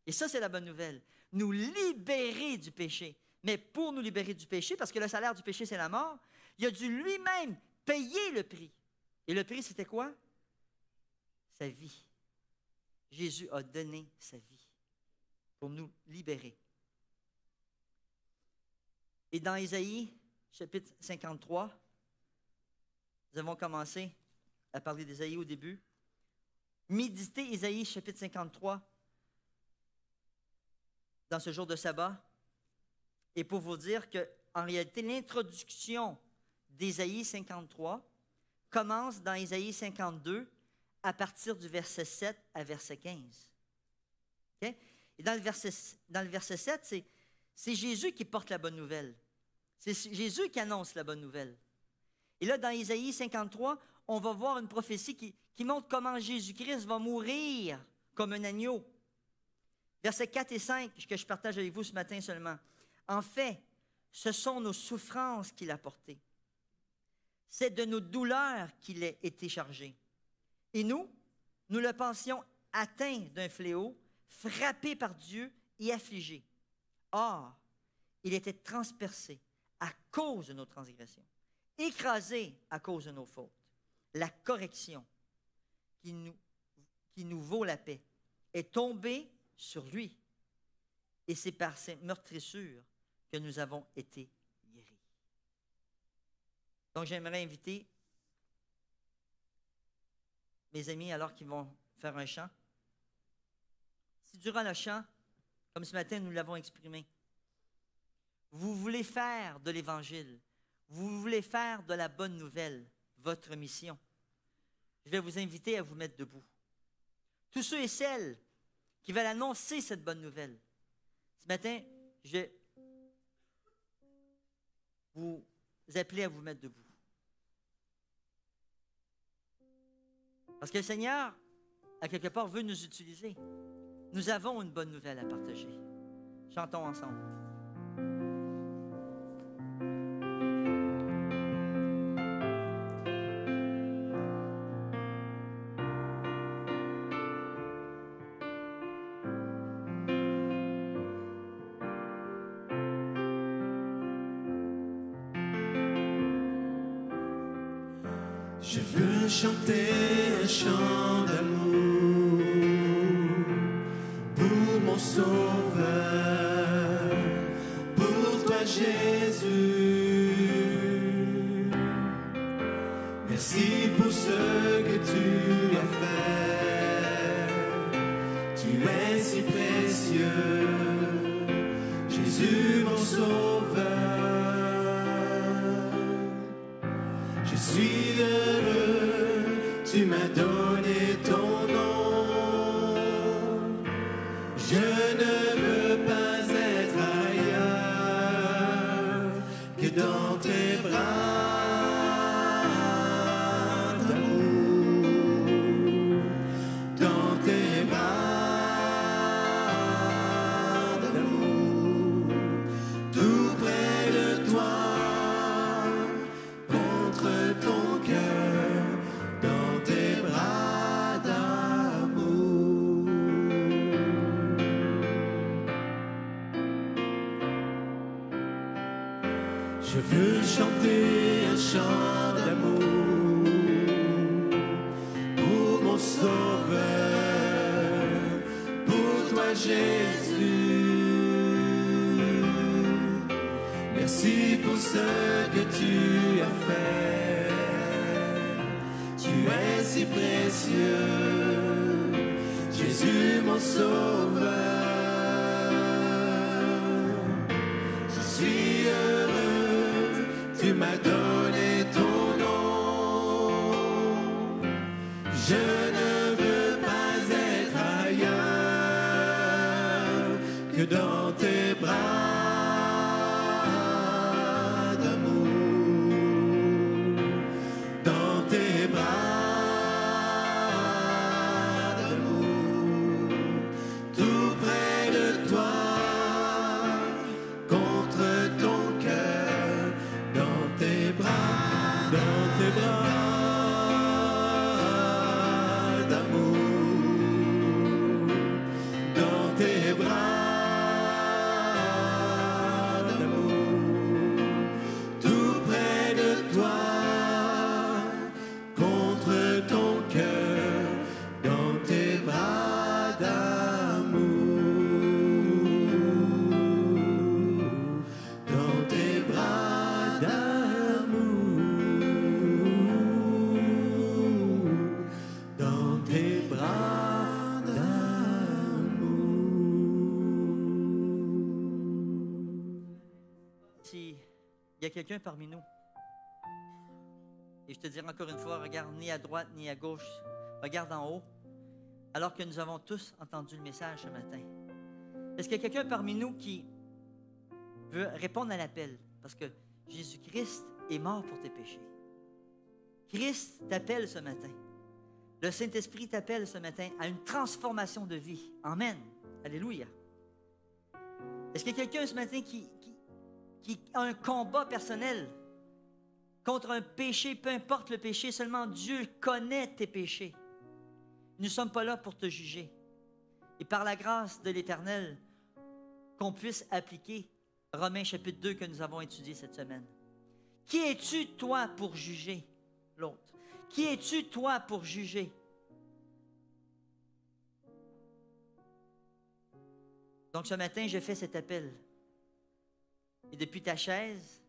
Speaker 6: et ça c'est la bonne nouvelle, nous libérer du péché. Mais pour nous libérer du péché, parce que le salaire du péché c'est la mort, il a dû lui-même payer le prix. Et le prix c'était quoi? Sa vie. Jésus a donné sa vie pour nous libérer. Et dans Ésaïe, chapitre 53, nous avons commencé à parler d'Ésaïe au début. Méditez Ésaïe chapitre 53 dans ce jour de sabbat. Et pour vous dire qu'en réalité, l'introduction d'Ésaïe 53 commence dans Ésaïe 52 à partir du verset 7 à verset 15. Okay? Et dans le verset 7, c'est Jésus qui porte la bonne nouvelle. C'est Jésus qui annonce la bonne nouvelle. Et là, dans Ésaïe 53, on va voir une prophétie qui montre comment Jésus-Christ va mourir comme un agneau. Versets 4 et 5, que je partage avec vous ce matin seulement. En fait, ce sont nos souffrances qu'il a portées. C'est de nos douleurs qu'il a été chargé. Et nous le pensions atteint d'un fléau, frappé par Dieu et affligé. Or, il était transpercé à cause de nos transgressions, écrasé à cause de nos fautes. La correction qui nous vaut la paix est tombée sur lui. Et c'est par ses meurtrissures que nous avons été guéris. Donc, j'aimerais inviter mes amis, alors qu'ils vont faire un chant. Si durant le chant, comme ce matin nous l'avons exprimé, vous voulez faire de l'Évangile, vous voulez faire de la bonne nouvelle votre mission, je vais vous inviter à vous mettre debout. Tous ceux et celles qui veulent annoncer cette bonne nouvelle, ce matin, je vais vous appeler à vous mettre debout. Parce que le Seigneur, à quelque part, veut nous utiliser. Nous avons une bonne nouvelle à partager. Chantons ensemble.
Speaker 3: Je veux chanter un chant d'amour pour mon Sauveur, pour toi Jésus. Merci pour ce que tu as fait, tu es si précieux, Jésus mon Sauveur. Je suis heureux, tu m'as donné ton nom. Je ne veux pas être ailleurs que dans tes bras d'amour, dans tes bras d'amour, tout près de toi. Ton cœur dans tes bras d'amour. Je veux chanter un chant d'amour pour mon Sauveur, pour toi Jésus. Merci pour ce que tu as fait. Tu es si précieux, Jésus mon Sauveur. Je suis heureux, tu m'as donné ton nom. Je ne veux pas être ailleurs que dans tes bras. Tout près de toi.
Speaker 6: il y a quelqu'un parmi nous. Et je te dirai encore une fois, regarde ni à droite ni à gauche, regarde en haut, alors que nous avons tous entendu le message ce matin. Est-ce qu'il y a quelqu'un parmi nous qui veut répondre à l'appel? Parce que Jésus-Christ est mort pour tes péchés. Christ t'appelle ce matin. Le Saint-Esprit t'appelle ce matin à une transformation de vie. Amen. Alléluia. Est-ce qu'il y a quelqu'un ce matin qui a un combat personnel contre un péché, peu importe le péché, seulement Dieu connaît tes péchés. Nous ne sommes pas là pour te juger. Et par la grâce de l'Éternel, qu'on puisse appliquer Romains chapitre 2 que nous avons étudié cette semaine. Qui es-tu, toi, pour juger l'autre? Qui es-tu, toi, pour juger? Donc, ce matin, je fais cet appel. Et depuis ta chaise,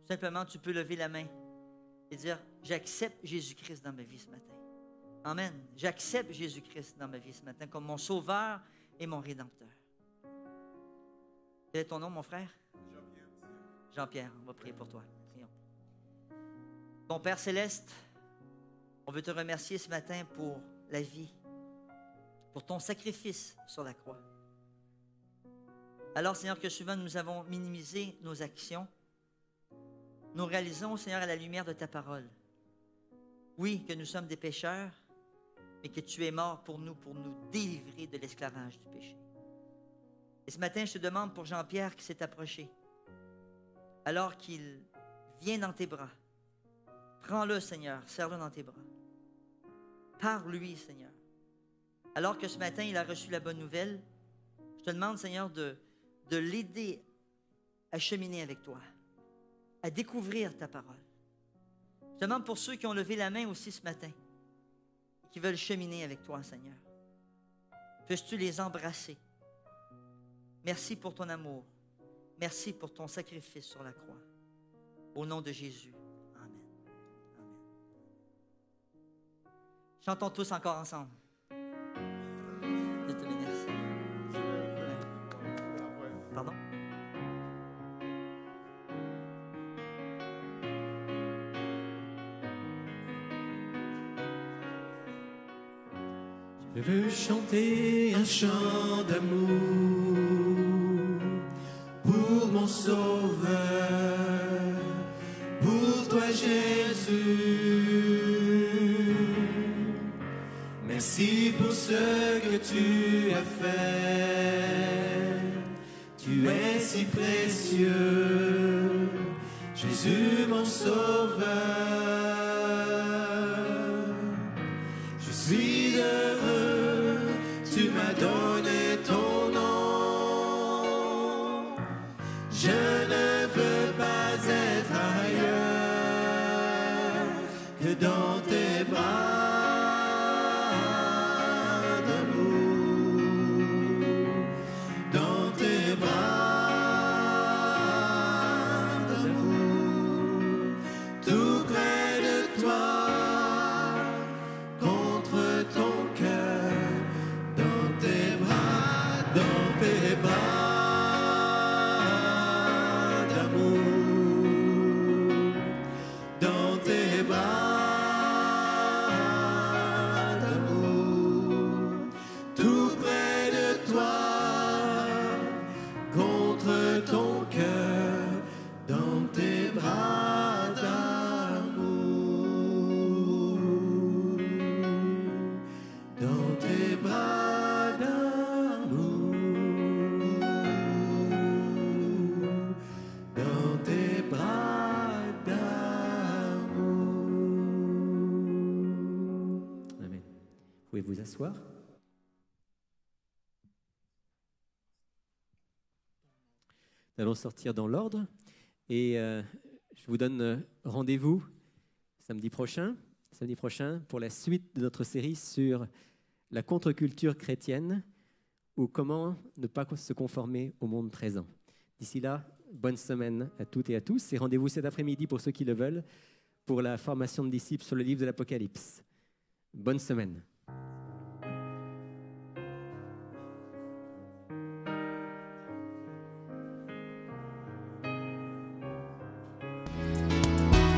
Speaker 6: simplement, tu peux lever la main et dire, j'accepte Jésus-Christ dans ma vie ce matin. Amen. J'accepte Jésus-Christ dans ma vie ce matin comme mon sauveur et mon rédempteur. Quel est ton nom, mon frère? Jean-Pierre, on va prier pour toi. Prions. Bon Père Céleste, on veut te remercier ce matin pour la vie, pour ton sacrifice sur la croix. Alors, Seigneur, que souvent nous avons minimisé nos actions, nous réalisons, Seigneur, à la lumière de ta parole, oui, que nous sommes des pécheurs, mais que tu es mort pour nous délivrer de l'esclavage du péché. Et ce matin, je te demande pour Jean-Pierre qui s'est approché, alors qu'il vient dans tes bras, prends-le, Seigneur, serre-le dans tes bras. Parle-lui, Seigneur. Alors que ce matin, il a reçu la bonne nouvelle, je te demande, Seigneur, de l'aider à cheminer avec toi, à découvrir ta parole. Je te demande pour ceux qui ont levé la main aussi ce matin, qui veulent cheminer avec toi, Seigneur. Puisses-tu les embrasser. Merci pour ton amour. Merci pour ton sacrifice sur la croix. Au nom de Jésus. Amen. Amen. Chantons tous encore ensemble. Dieu te bénisse. Pardon?
Speaker 3: Je veux chanter un chant d'amour pour mon Sauveur, pour toi Jésus. Merci pour ce que tu as fait, tu es si précieux, Jésus mon Sauveur. Je suis heureux, tu m'as donné ton nom. Je ne veux pas être ailleurs que dans tes bras d'amour, dans tes bras d'amour, tout près de toi.
Speaker 1: Vous pouvez vous asseoir. Nous allons sortir dans l'ordre et je vous donne rendez-vous samedi prochain pour la suite de notre série sur la contre-culture chrétienne ou comment ne pas se conformer au monde présent. D'ici là, bonne semaine à toutes et à tous et rendez-vous cet après-midi pour ceux qui le veulent pour la formation de disciples sur le livre de l'Apocalypse. Bonne semaine.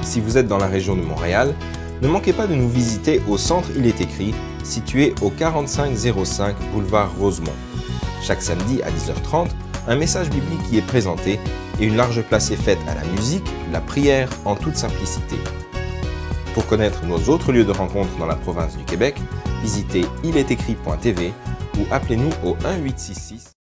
Speaker 7: Si vous êtes dans la région de Montréal, ne manquez pas de nous visiter au centre Il est écrit, situé au 4505 boulevard Rosemont. Chaque samedi à 10h30, un message biblique y est présenté et une large place est faite à la musique, la prière en toute simplicité. Pour connaître nos autres lieux de rencontre dans la province du Québec, visitez ilétécrit.tv ou appelez-nous au 1-866